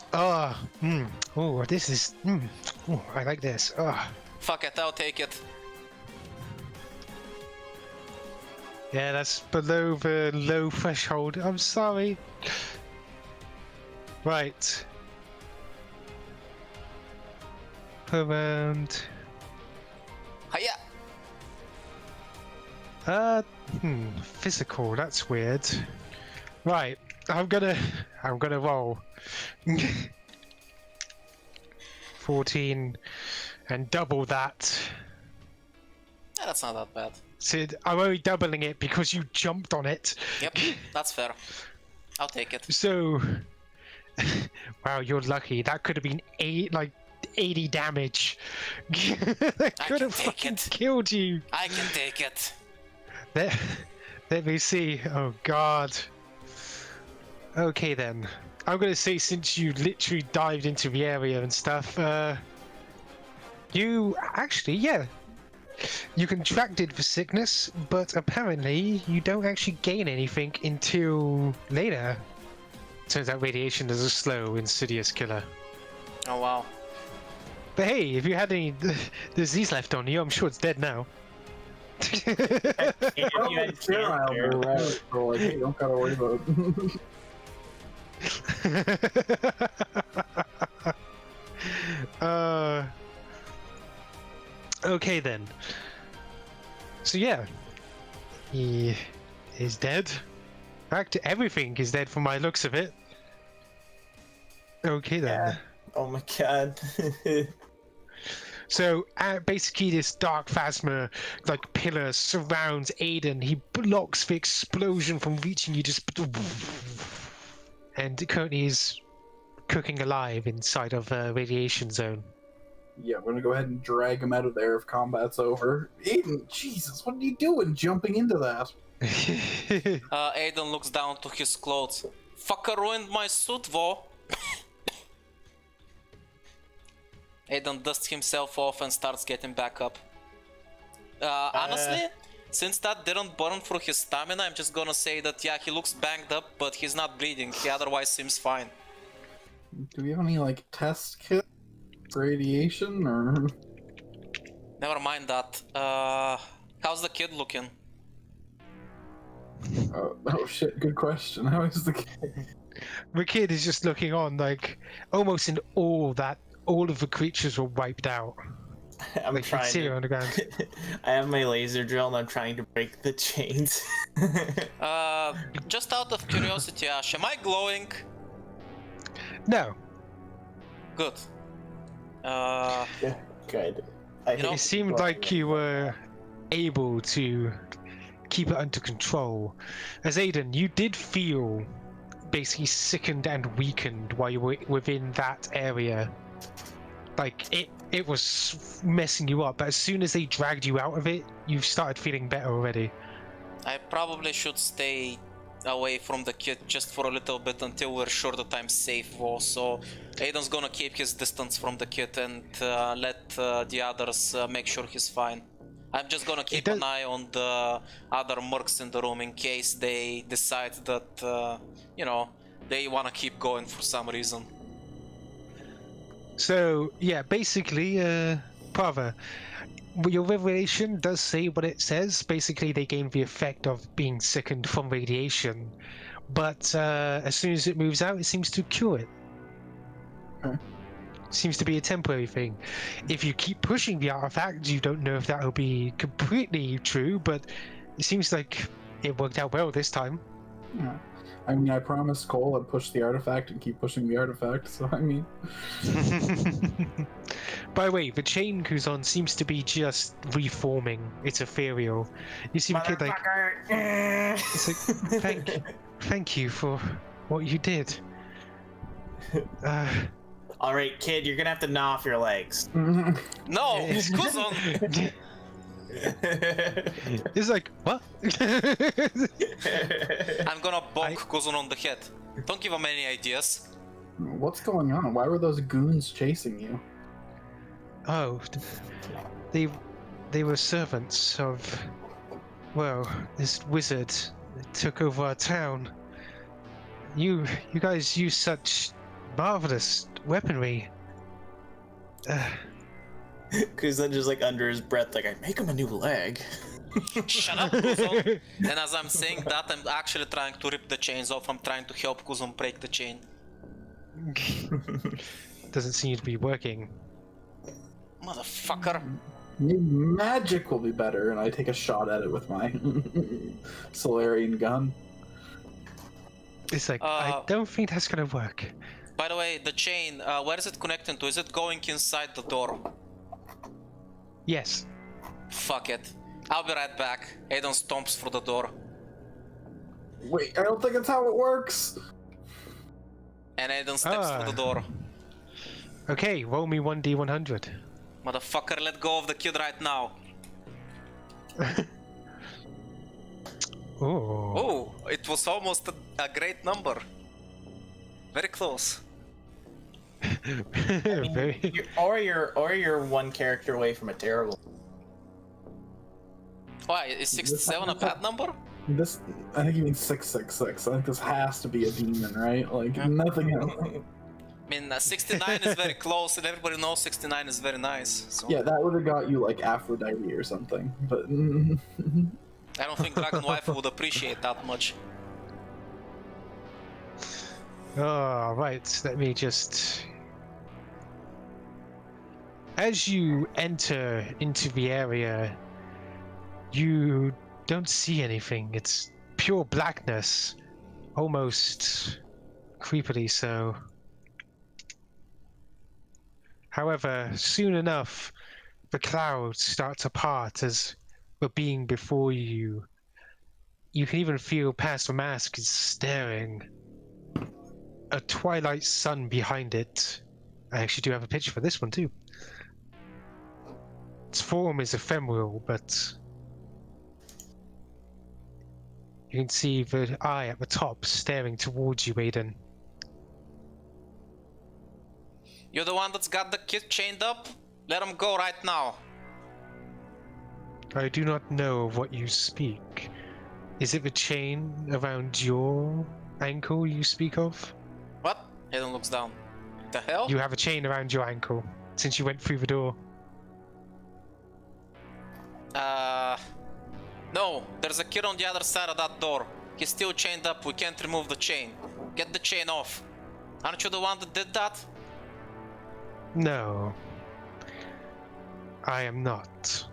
Speaker 1: Oh, this is. Oh, I like this. Oh.
Speaker 2: Fuck it, I'll take it.
Speaker 1: Yeah, that's below the low threshold. I'm sorry. Right. Around.
Speaker 2: Hiya!
Speaker 1: Physical. That's weird. Right. I'm gonna roll. 14 and double that.
Speaker 2: Yeah, that's not that bad.
Speaker 1: So I'm only doubling it because you jumped on it.
Speaker 2: Yep, that's fair. I'll take it.
Speaker 1: So, wow, you're lucky. That could have been 80 damage. That
Speaker 2: I
Speaker 1: could
Speaker 2: can
Speaker 1: have
Speaker 2: take
Speaker 1: fucking
Speaker 2: it.
Speaker 1: killed you.
Speaker 2: I can take it.
Speaker 1: Let me see. Oh god. Okay then. I'm gonna say, since you literally dived into the area and stuff, You actually, yeah. You contracted for sickness, but apparently you don't actually gain anything until later. Turns out radiation is a slow, insidious killer.
Speaker 2: Oh wow.
Speaker 1: But hey, if you had any disease left on you, I'm sure it's dead now.
Speaker 4: If you had cancer,
Speaker 5: Right. So, like, you don't gotta worry about it.
Speaker 1: Okay then. So yeah, he is dead. In fact, everything is dead from my looks of it. Okay then.
Speaker 4: Yeah. Oh my god.
Speaker 1: So basically, this dark phasma, like pillar, surrounds Aiden. He blocks the explosion from reaching you. Just and currently is cooking alive inside of a radiation zone.
Speaker 5: Yeah, I'm gonna go ahead and drag him out of there if combat's over. Aiden, Jesus, what are you doing jumping into that?
Speaker 2: Aiden looks down to his clothes. Fucker ruined my suit, though. Aiden dusts himself off and starts getting back up. Honestly, since that didn't burn through his stamina, I'm just gonna say that yeah, he looks banged up, but he's not bleeding. He otherwise seems fine.
Speaker 5: Do we have any, like, test kit? Radiation, or...?
Speaker 2: Never mind that. How's the kid looking?
Speaker 5: Oh shit, good question. How is the kid?
Speaker 1: The kid is just looking on, like, almost in awe that all of the creatures were wiped out.
Speaker 4: I'm
Speaker 1: Like, you can
Speaker 4: trying
Speaker 1: see
Speaker 4: to...
Speaker 1: her on the ground.
Speaker 4: I have my laser drill and I'm trying to break the chains.
Speaker 2: Just out of curiosity, Ash, am I glowing?
Speaker 1: No,
Speaker 2: Good.
Speaker 4: Good.
Speaker 2: You know-
Speaker 1: it seemed like you were able to keep it under control. As Aiden, you did feel basically sickened and weakened while you were within that area. Like, it was messing you up, but as soon as they dragged you out of it, you started feeling better already.
Speaker 2: I probably should stay away from the kid just for a little bit until we're sure that I'm safe, though. So Aiden's gonna keep his distance from the kid and let the others make sure he's fine. I'm just gonna keep an eye on the other mercs in the room in case they decide that, you know, they wanna keep going for some reason.
Speaker 1: So, yeah, basically, Prava, your revelation does say what it says. Basically, they gain the effect of being sickened from radiation, but as soon as it moves out, it seems to cure it.
Speaker 5: Okay.
Speaker 1: Seems to be a temporary thing. If you keep pushing the artifact, you don't know if that will be completely true, but it seems like it worked out well this time.
Speaker 5: Yeah. I mean, I promised Cole I'd push the artifact and keep pushing the artifact, so I mean...
Speaker 1: By the way, the chain Kuzon seems to be just reforming. It's ethereal. You see the kid like... It's like, thank you for what you did.
Speaker 4: Alright, kid, you're gonna have to gnaw off your legs.
Speaker 2: No! Kuzon!
Speaker 1: It's like, what?
Speaker 2: I'm gonna bonk Kuzon on the head. Don't give him any ideas.
Speaker 5: What's going on? Why were those goons chasing you?
Speaker 1: Oh, they were servants of, well, this wizard that took over our town. You guys use such marvelous weaponry.
Speaker 4: Kuzon just like under his breath, like, I make him a new leg.
Speaker 2: Shut up, Kuzon! And as I'm saying that, I'm actually trying to rip the chains off. I'm trying to help Kuzon break the chain.
Speaker 1: Doesn't seem to be working.
Speaker 2: Motherfucker.
Speaker 5: Maybe magic will be better, and I take a shot at it with my Solarian gun.
Speaker 1: It's like, I don't think that's gonna work.
Speaker 2: By the way, the chain, where is it connecting to? Is it going inside the door?
Speaker 1: Yes.
Speaker 2: Fuck it. I'll be right back. Aiden stomps for the door.
Speaker 5: Wait, I don't think that's how it works!
Speaker 2: And Aiden steps through the door.
Speaker 1: Okay, roll me 1d100.
Speaker 2: Motherfucker, let go of the kid right now.
Speaker 1: Oh.
Speaker 2: Oh, it was almost a great number. Very close.
Speaker 4: I mean,
Speaker 1: Very...
Speaker 4: you're one character away from a terrible.
Speaker 2: Why, is 67 a bad number?
Speaker 5: This, I think you mean 666. I think this has to be a demon, right? Like, nothing else.
Speaker 2: I mean, 69 is very close, and everybody knows 69 is very nice. So.
Speaker 5: Yeah, that would have got you, like, Aphrodite or something, but...
Speaker 2: I don't think Dragon Wife would appreciate that much.
Speaker 1: Oh, right. Let me just... As you enter into the area, you don't see anything. It's pure blackness. Almost creepily so. However, soon enough, the clouds start to part as the being before you. You can even feel past the mask is staring. A twilight sun behind it. I actually do have a picture for this one too. Its form is ephemeral, but you can see the eye at the top staring towards you, Aiden.
Speaker 2: You're the one that's got the kid chained up? Let him go right now.
Speaker 1: I do not know of what you speak. Is it the chain around your ankle you speak of?
Speaker 2: What? Aiden looks down. The hell?
Speaker 1: You have a chain around your ankle since you went through the door.
Speaker 2: No, there's a kid on the other side of that door. He's still chained up, we can't remove the chain. Get the chain off. Aren't you the one that did that?
Speaker 1: No. I am not.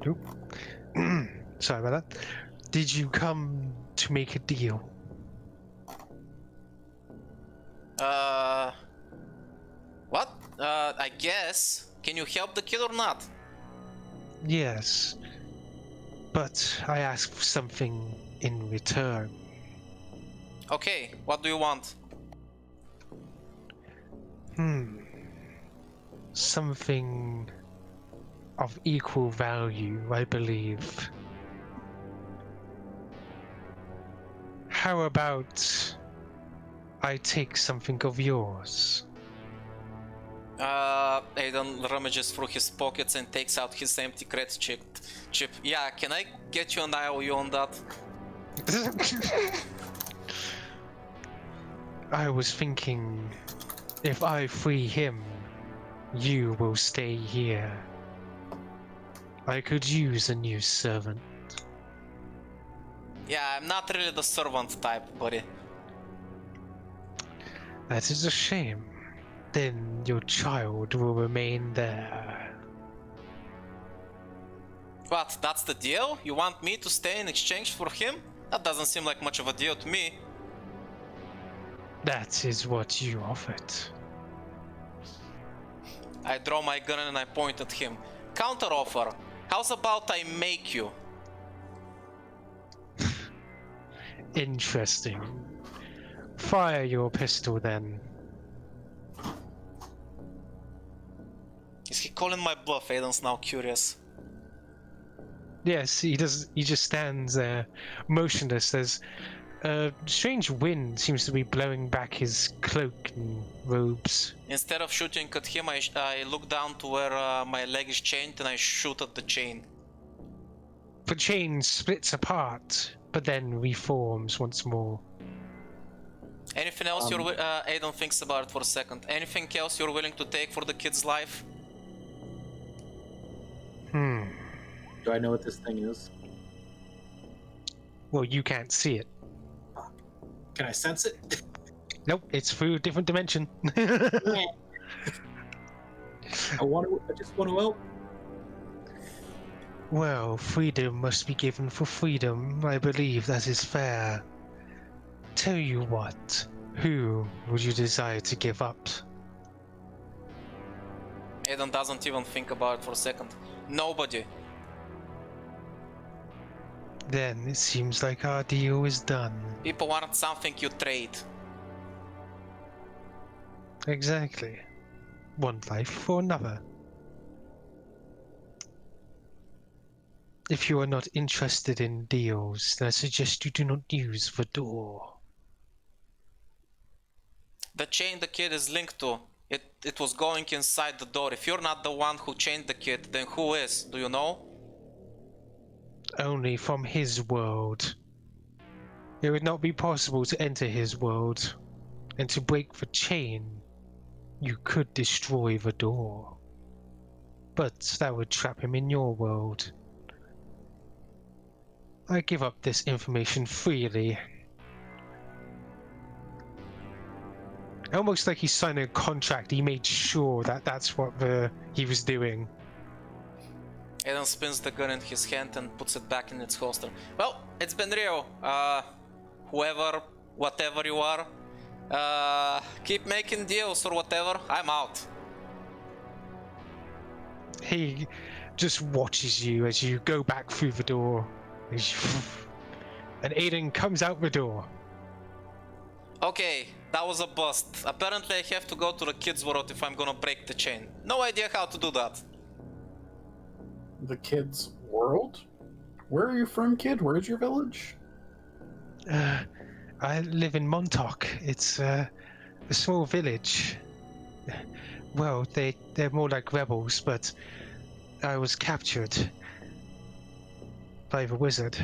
Speaker 1: Oop. Sorry about that. Did you come to make a deal?
Speaker 2: What? I guess. Can you help the kid or not?
Speaker 1: Yes. But I ask for something in return.
Speaker 2: Okay, what do you want?
Speaker 1: Something of equal value, I believe. How about I take something of yours?
Speaker 2: Aiden rummages through his pockets and takes out his empty credit chip. Yeah, can I get you an IOU on that?
Speaker 1: I was thinking, if I free him, you will stay here. I could use a new servant.
Speaker 2: Yeah, I'm not really the servant type, buddy.
Speaker 1: That is a shame. Then your child will remain there.
Speaker 2: What, that's the deal? You want me to stay in exchange for him? That doesn't seem like much of a deal to me.
Speaker 1: That is what you offered.
Speaker 2: I draw my gun and I point at him. Counter offer. How's about I make you?
Speaker 1: Interesting. Fire your pistol then.
Speaker 2: Is he calling my bluff? Aiden's now curious.
Speaker 1: Yes, he does. He just stands there, motionless. There's a strange wind seems to be blowing back his cloak and robes.
Speaker 2: Instead of shooting at him, I look down to where my leg is chained and I shoot at the chain.
Speaker 1: The chain splits apart, but then reforms once more.
Speaker 2: Anything else Aiden thinks about it for a second. Anything else you're willing to take for the kid's life?
Speaker 3: Do I know what this thing is?
Speaker 1: Well, you can't see it.
Speaker 3: Can I sense it?
Speaker 1: Nope, it's through a different dimension.
Speaker 3: I just want to help.
Speaker 1: Well, freedom must be given for freedom. I believe that is fair. Tell you what, who would you desire to give up?
Speaker 2: Aiden doesn't even think about it for a second. Nobody.
Speaker 1: Then it seems like our deal is done.
Speaker 2: People want something you trade.
Speaker 1: Exactly. One life for another. If you are not interested in deals, then I suggest you do not use the door.
Speaker 2: the chain the kid is linked to, it was going inside the door. If you're not the one who chained the kid, then who is? Do you know?
Speaker 1: Only from his world. It would not be possible to enter his world, and to break the chain, you could destroy the door. But that would trap him in your world. I give up this information freely. Almost like he signed a contract, he made sure that that's what he was doing.
Speaker 2: Aiden spins the gun in his hand and puts it back in its holster. Well, it's been real. Whoever, whatever you are, keep making deals or whatever. I'm out.
Speaker 1: He just watches you as you go back through the door. And Aiden comes out the door.
Speaker 2: Okay, that was a bust. Apparently I have to go to the kids' world if I'm gonna break the chain. No idea how to do that.
Speaker 5: The kid's world? Where are you from, kid? Where's your village?
Speaker 1: I live in Montauk. It's a small village. Well, they're more like rebels, but I was captured by the wizard.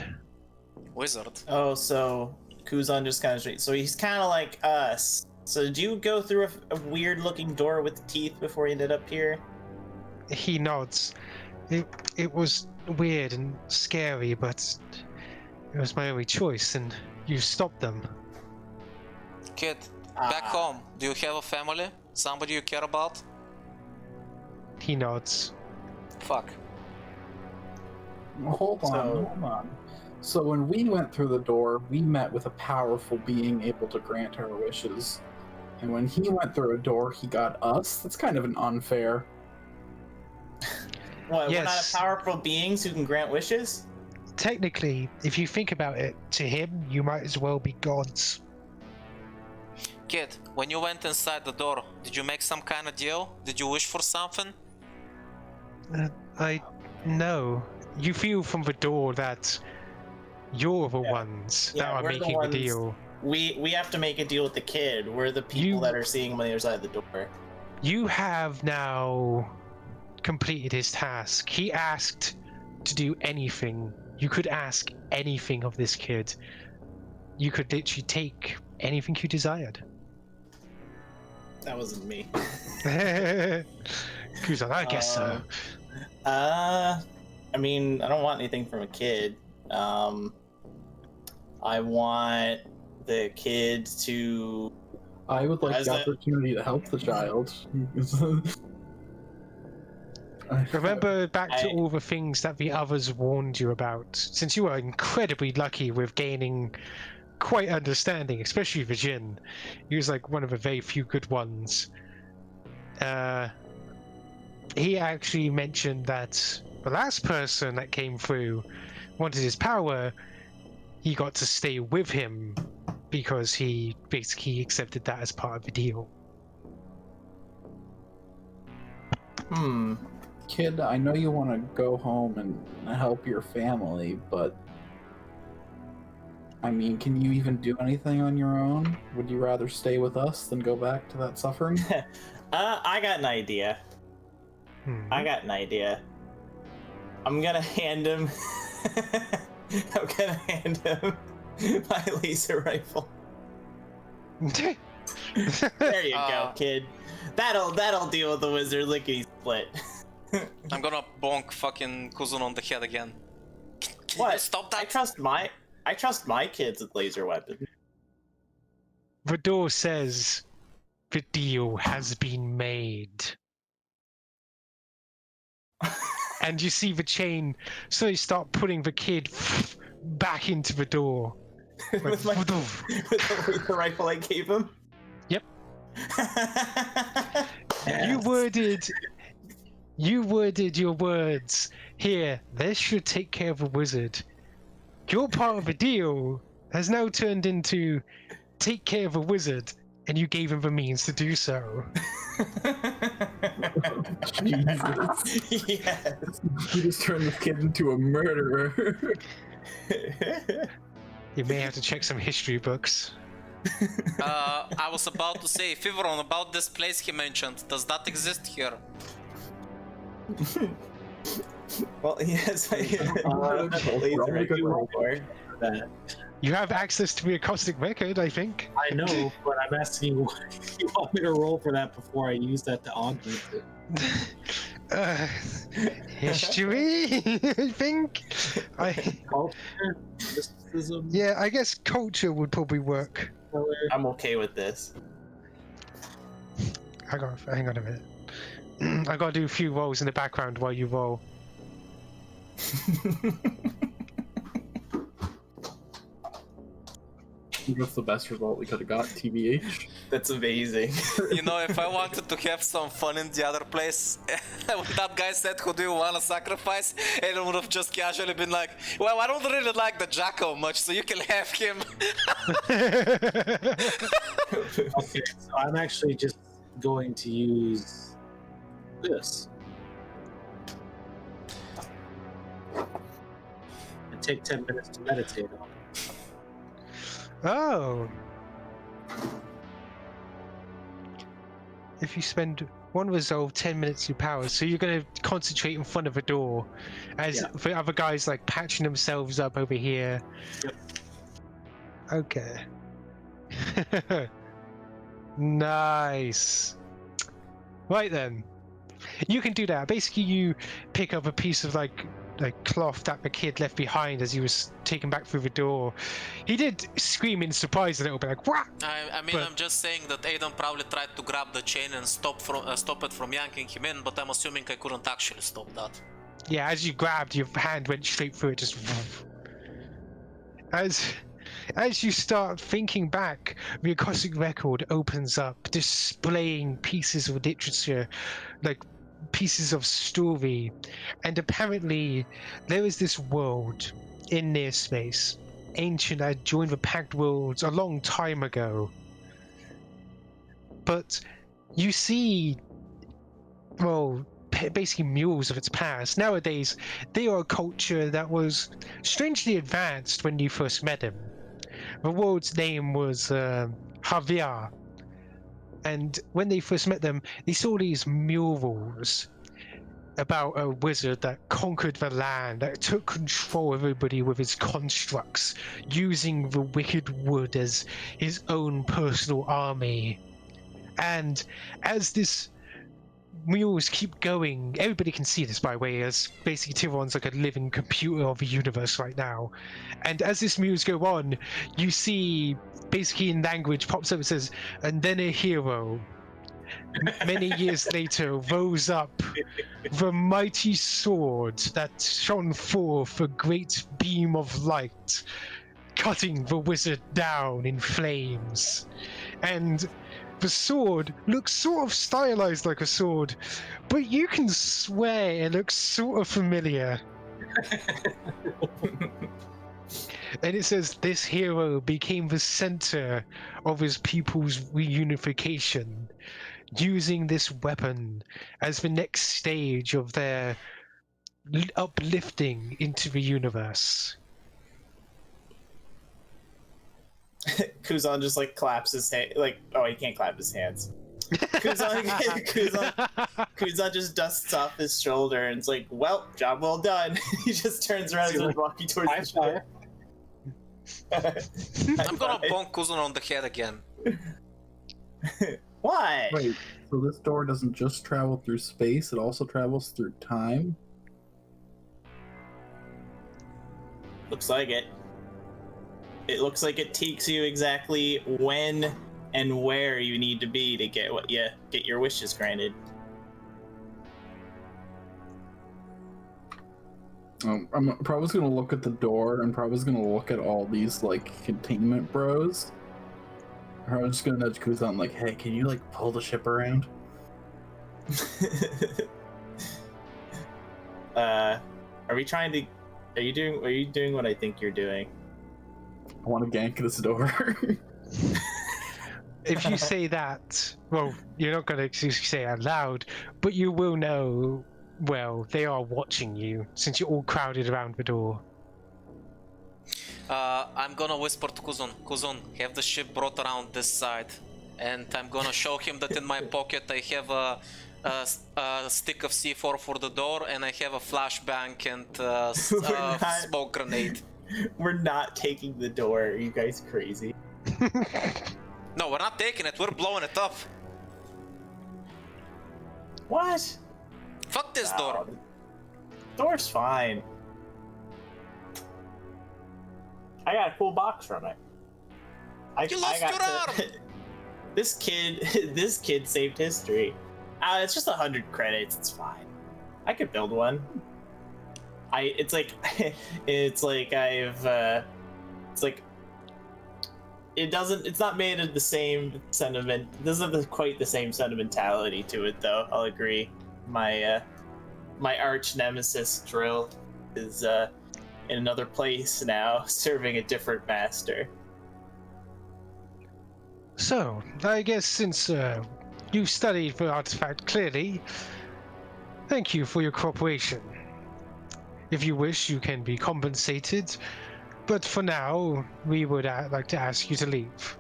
Speaker 2: Wizard?
Speaker 4: Oh, so Kuzon just kind of... So he's kind of like us. So did you go through a weird-looking door with teeth before you ended up here?
Speaker 1: He nods. It was weird and scary, but it was my only choice, and you stopped them.
Speaker 2: Kid, back home, do you have a family? Somebody you care about?
Speaker 1: He nods.
Speaker 2: Fuck.
Speaker 5: Hold on. So when we went through the door, we met with a powerful being able to grant our wishes. And when he went through a door, he got us? That's kind of an unfair.
Speaker 4: What,
Speaker 1: Yes.
Speaker 4: we're not powerful beings who can grant wishes?
Speaker 1: Technically, if you think about it, to him, you might as well be gods.
Speaker 2: Kid, when you went inside the door, did you make some kind of deal? Did you wish for something?
Speaker 1: No. You feel from the door that you're the ones that are
Speaker 4: we're the
Speaker 1: making the
Speaker 4: ones-
Speaker 1: deal.
Speaker 4: We have to make a deal with the kid. We're the people that are seeing him on the other side of the door.
Speaker 1: You have now completed his task. He asked to do anything. You could ask anything of this kid. You could literally take anything you desired.
Speaker 4: That wasn't me.
Speaker 1: Kuzon, I guess so.
Speaker 4: I mean, I don't want anything from a kid. I want the kid to...
Speaker 5: I would like
Speaker 4: As
Speaker 5: the
Speaker 4: a-
Speaker 5: opportunity to help the child.
Speaker 1: Remember back to all the things that the others warned you about. Since you were incredibly lucky with gaining quite understanding, especially the Jin. He was like one of the very few good ones. He actually mentioned that the last person that came through wanted his power. He got to stay with him because he basically accepted that as part of the deal.
Speaker 5: Kid, I know you want to go home and help your family, but I mean, can you even do anything on your own? Would you rather stay with us than go back to that suffering?
Speaker 4: I got an idea. I'm gonna hand him... I'm gonna hand him my laser rifle. There you go, kid. That'll deal with the wizard lickety split.
Speaker 2: I'm gonna bonk fucking Kuzon on the head again. Can
Speaker 4: What?
Speaker 2: you stop that?
Speaker 4: I trust my kids with laser weapons.
Speaker 1: The door says the deal has been made. And you see the chain, so you start putting the kid back into the door.
Speaker 4: with the laser rifle I gave him.
Speaker 1: Yep.
Speaker 4: Yes.
Speaker 1: You worded your words. Here, this should take care of the wizard. Your part of the deal has now turned into take care of a wizard, and you gave him the means to do so.
Speaker 5: Jesus.
Speaker 4: Yes.
Speaker 5: You just turned this kid into a murderer.
Speaker 1: You may have to check some history books.
Speaker 2: I was about to say, Thiveron, about this place he mentioned. Does that exist here?
Speaker 4: Well, yes, I
Speaker 3: That.
Speaker 1: You have access to the acoustic record, I think.
Speaker 3: I know, but I'm asking you, you want me to roll for that before I use that to augment it?
Speaker 1: History, I think.
Speaker 3: Culture, mysticism,
Speaker 1: Yeah, I guess culture would probably work.
Speaker 3: color.
Speaker 4: I'm okay with this.
Speaker 1: Hang on a minute. I gotta do a few rolls in the background while you roll.
Speaker 5: That's the best result we could have got, TBH.
Speaker 4: That's amazing.
Speaker 2: You know, if I wanted to have some fun in the other place, when that guy said, who do you want to sacrifice? Aiden would have just casually been like, well, I don't really like the Jackal much, so you can have him.
Speaker 3: Okay, so I'm actually just going to use this. And take 10 minutes to meditate on it.
Speaker 1: Oh. If you spend one resolve 10 minutes of your powers, so you're going to concentrate in front of a door as the other guys like patching themselves up over here.
Speaker 3: Yep.
Speaker 1: Okay. Nice. Right then. You can do that. Basically, you pick up a piece of like cloth that the kid left behind as he was taken back through the door. He did scream in surprise a little bit, like "What?"
Speaker 2: I mean, I'm just saying that Aiden probably tried to grab the chain and stop it from yanking him in, but I'm assuming I couldn't actually stop that.
Speaker 1: Yeah, as you grabbed, your hand went straight through it, just as you start thinking back, the acoustic record opens up, displaying pieces of literature, like pieces of story, and apparently there is this world in near space, ancient, that joined the Pact Worlds a long time ago. But you see, well, basically mules of its past. Nowadays, they are a culture that was strangely advanced when you first met him. The world's name was Javier. And when they first met them, they saw these murals about a wizard that conquered the land, that took control of everybody with his constructs, using the wicked wood as his own personal army. And as this murals keep going, everybody can see this, by the way, as basically Thiveron's like a living computer of the universe right now. And as this murals go on, you see basically in language pops up and says, and then a hero many years later rose up, the mighty sword that shone forth a great beam of light, cutting the wizard down in flames. And the sword looks sort of stylized like a sword, but you can swear it looks sort of familiar. And it says this hero became the center of his people's reunification, using this weapon as the next stage of their uplifting into the universe.
Speaker 4: Kuzon just like claps his hand, like, oh, he can't clap his hands. Kuzon just dusts off his shoulder and it's like, well, job well done. He just turns around and starts walking towards the ship.
Speaker 2: I'm gonna bonk Kuzon on the head again.
Speaker 4: Why?
Speaker 5: Wait, so this door doesn't just travel through space, it also travels through time?
Speaker 4: Looks like it. It looks like it takes you exactly when and where you need to be to get your wishes granted.
Speaker 5: I'm probably gonna look at the door and probably gonna look at all these like containment bros. Or I'm just gonna nudge Kuzon like, hey, can you like pull the ship around?
Speaker 4: Are you doing what I think you're doing?
Speaker 5: I want to gank this door.
Speaker 1: If you say that, well, you're not going to say it out loud, but you will know, well, they are watching you, since you're all crowded around the door.
Speaker 2: I'm gonna whisper to Kuzon. Kuzon, have the ship brought around this side. And I'm gonna show him that in my pocket I have a stick of C4 for the door, and I have a flashbang and smoke grenade.
Speaker 4: We're not taking the door. Are you guys crazy?
Speaker 2: No, we're not taking it. We're blowing it up.
Speaker 4: What?
Speaker 2: Fuck this door.
Speaker 4: Door's fine. I got a cool box from it.
Speaker 2: You lost your arm.
Speaker 4: This kid saved history. It's just 100 credits. It's fine. I could build one. It's like it's not made of the same sentiment. It doesn't have quite the same sentimentality to it, though. I'll agree. My arch nemesis Drill is in another place now, serving a different master.
Speaker 1: So, I guess since you studied for Artifact clearly, thank you for your cooperation. If you wish, you can be compensated, but for now, we would like to ask you to leave.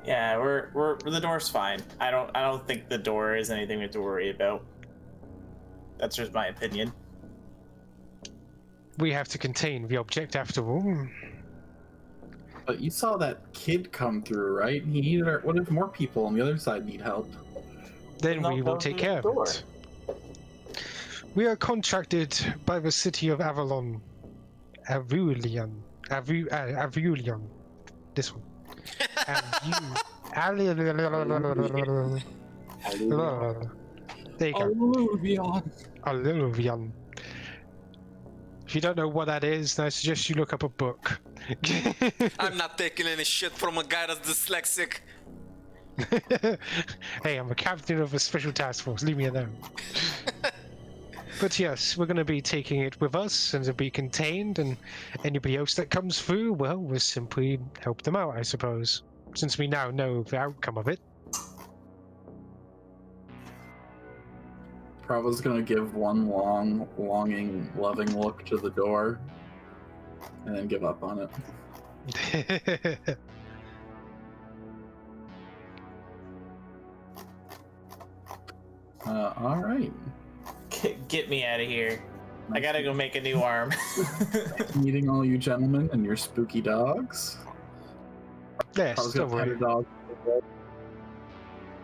Speaker 4: Yeah, we're the door's fine. I don't think the door is anything we have to worry about. That's just my opinion.
Speaker 1: We have to contain the object after all.
Speaker 5: But you saw that kid come through, right? He needed what if more people on the other side need help?
Speaker 1: Then we will take care of it. We are contracted by the city of Avalon. Avulion. This one. And you... There you go. Alluvion. If you don't know what that is, then I suggest you look up a book.
Speaker 2: I'm not taking any shit from a guy that's dyslexic.
Speaker 1: Hey, I'm a captain of a special task force. Leave me alone. But yes, we're going to be taking it with us, and it'll be contained, and anybody else that comes through, well, we'll simply help them out, I suppose, since we now know the outcome of it.
Speaker 5: Prava's gonna give one long, longing, loving look to the door, and then give up on it. All right.
Speaker 4: Get me out of here. I gotta go make a new arm.
Speaker 5: Meeting all you gentlemen and your spooky dogs.
Speaker 1: Yes,
Speaker 5: Prava's
Speaker 1: don't
Speaker 5: gonna pet
Speaker 1: worry.
Speaker 5: a dog.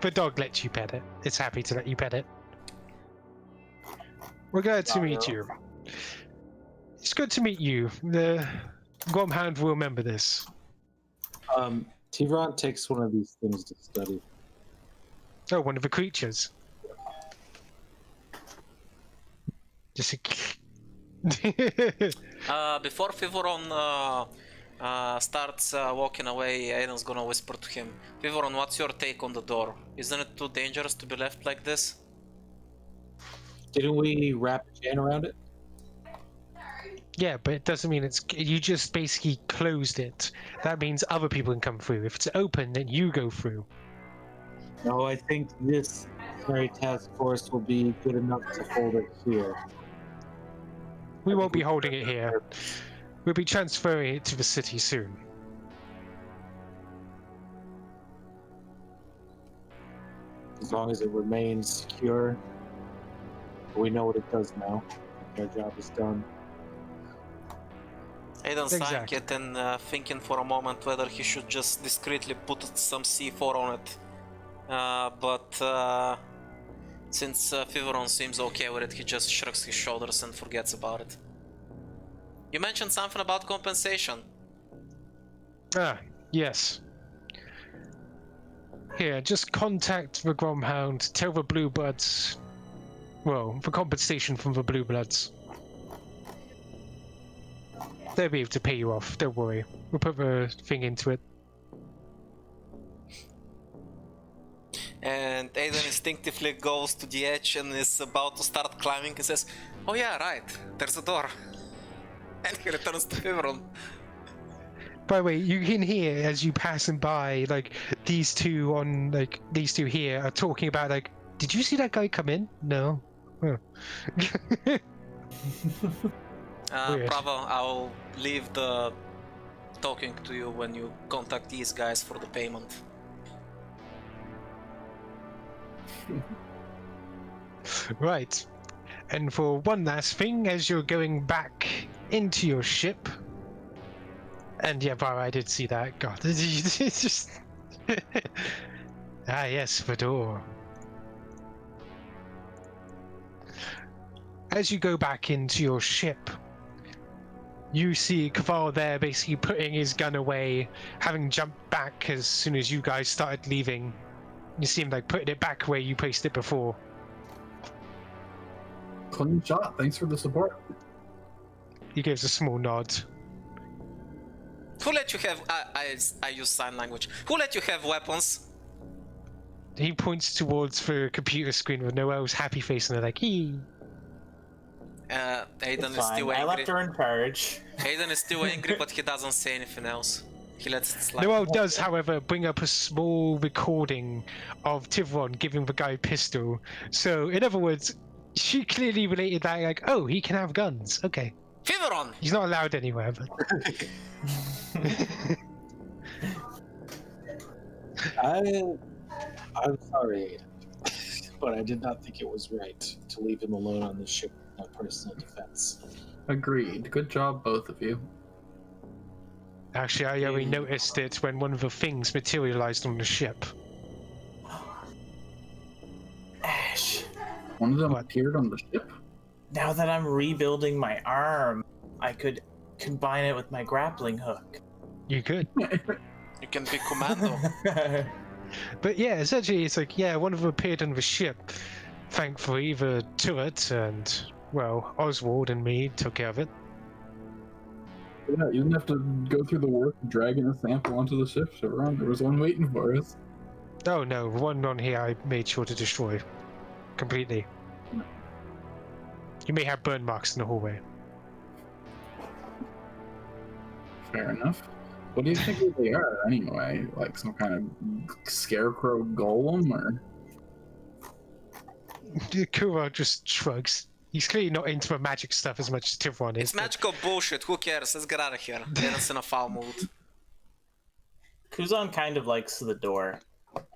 Speaker 1: The dog lets you pet it. It's happy to let you pet it. We're glad to meet you. It's good to meet you. The Gromhound will remember this.
Speaker 3: Thiveron takes one of these things to study.
Speaker 1: Oh, one of the creatures. Just a...
Speaker 2: Before Thiveron starts walking away, Aiden's gonna whisper to him, Thiveron, what's your take on the door? Isn't it too dangerous to be left like this?
Speaker 3: Didn't we wrap a chain around it?
Speaker 1: Yeah, but it doesn't mean it's... You just basically closed it. That means other people can come through. If it's open, then you go through.
Speaker 3: No, I think this very task force will be good enough to hold it here.
Speaker 1: We won't be holding it here. We'll be transferring it to the city soon.
Speaker 3: As long as it remains secure, we know what it does now. Our job is done.
Speaker 2: Aiden's
Speaker 1: Exactly.
Speaker 2: sighing it and thinking for a moment whether he should just discreetly put some C4 on it. But since Thiveron seems okay with it, he just shrugs his shoulders and forgets about it. You mentioned something about compensation.
Speaker 1: Ah, yes. Here, just contact the Gromhound, tell the Blue Bloods... Well, for compensation from the Blue Bloods. They'll be able to pay you off, don't worry. We'll put the thing into it.
Speaker 2: And Aiden instinctively goes to the edge and is about to start climbing and says, oh yeah, right, there's a door. And he returns to Thiveron.
Speaker 1: By the way, you can hear as you passing by, like, these two here are talking about, like, did you see that guy come in? No. Huh. Weird.
Speaker 2: Prava, I'll leave the talking to you when you contact these guys for the payment.
Speaker 1: Right. And for one last thing, as you're going back into your ship, and yeah, Bar, I did see that. God, it's just. Ah, yes, Fedor. As you go back into your ship, you see Kval there basically putting his gun away, having jumped back as soon as you guys started leaving. You see him like putting it back where you placed it before.
Speaker 5: Clean shot. Thanks for the support.
Speaker 1: He gives a small nod.
Speaker 2: Who let you have? I use sign language. Who let you have weapons?
Speaker 1: He points towards the computer screen with Noel's happy face, and they're like, "Ee."
Speaker 2: Aiden is
Speaker 4: Fine.
Speaker 2: still
Speaker 4: I
Speaker 2: angry.
Speaker 4: left her in charge.
Speaker 2: Aiden is still angry, but he doesn't say anything else. He lets it slide.
Speaker 1: Noel does, however, bring up a small recording of Thiveron giving the guy a pistol. So, in other words, she clearly related that, like, oh, he can have guns. Okay.
Speaker 2: Thiveron!
Speaker 1: He's not allowed anywhere, but...
Speaker 3: I'm sorry, Aiden, but I did not think it was right to leave him alone on the ship without personal defense.
Speaker 5: Agreed. Good job, both of you.
Speaker 1: Actually, I only noticed it when one of the things materialized on the ship.
Speaker 4: Ash,
Speaker 5: One of them
Speaker 1: What?
Speaker 5: appeared on the ship.
Speaker 4: now that I'm rebuilding my arm, I could combine it with my grappling hook.
Speaker 1: You could.
Speaker 2: You can be commando.
Speaker 1: But yeah, essentially, it's like, yeah, one of them appeared on the ship. Thankfully, the turret and, well, Oswald and me took care of it.
Speaker 5: Yeah, you didn't have to go through the work of dragging a sample onto the ship, Chevron. There was one waiting for us.
Speaker 1: Oh no, one on here I made sure to destroy. Completely. You may have burn marks in the hallway.
Speaker 5: Fair enough. What do you think they are, anyway? Like some kind of scarecrow golem, or?
Speaker 1: Kuro just shrugs. He's clearly not into the magic stuff as much as Thiveron is.
Speaker 2: It's
Speaker 1: but-
Speaker 2: magical bullshit. Who cares? Let's get out of here. Aiden's in a foul mood.
Speaker 4: Kuzon kind of likes the door.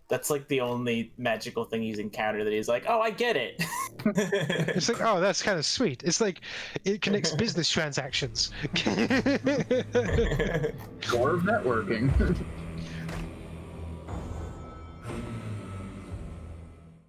Speaker 4: That's like the only magical thing he's encountered that he's like, oh, I get it.
Speaker 1: It's like, oh, that's kind of sweet. It's like, it connects business transactions.
Speaker 5: Or networking.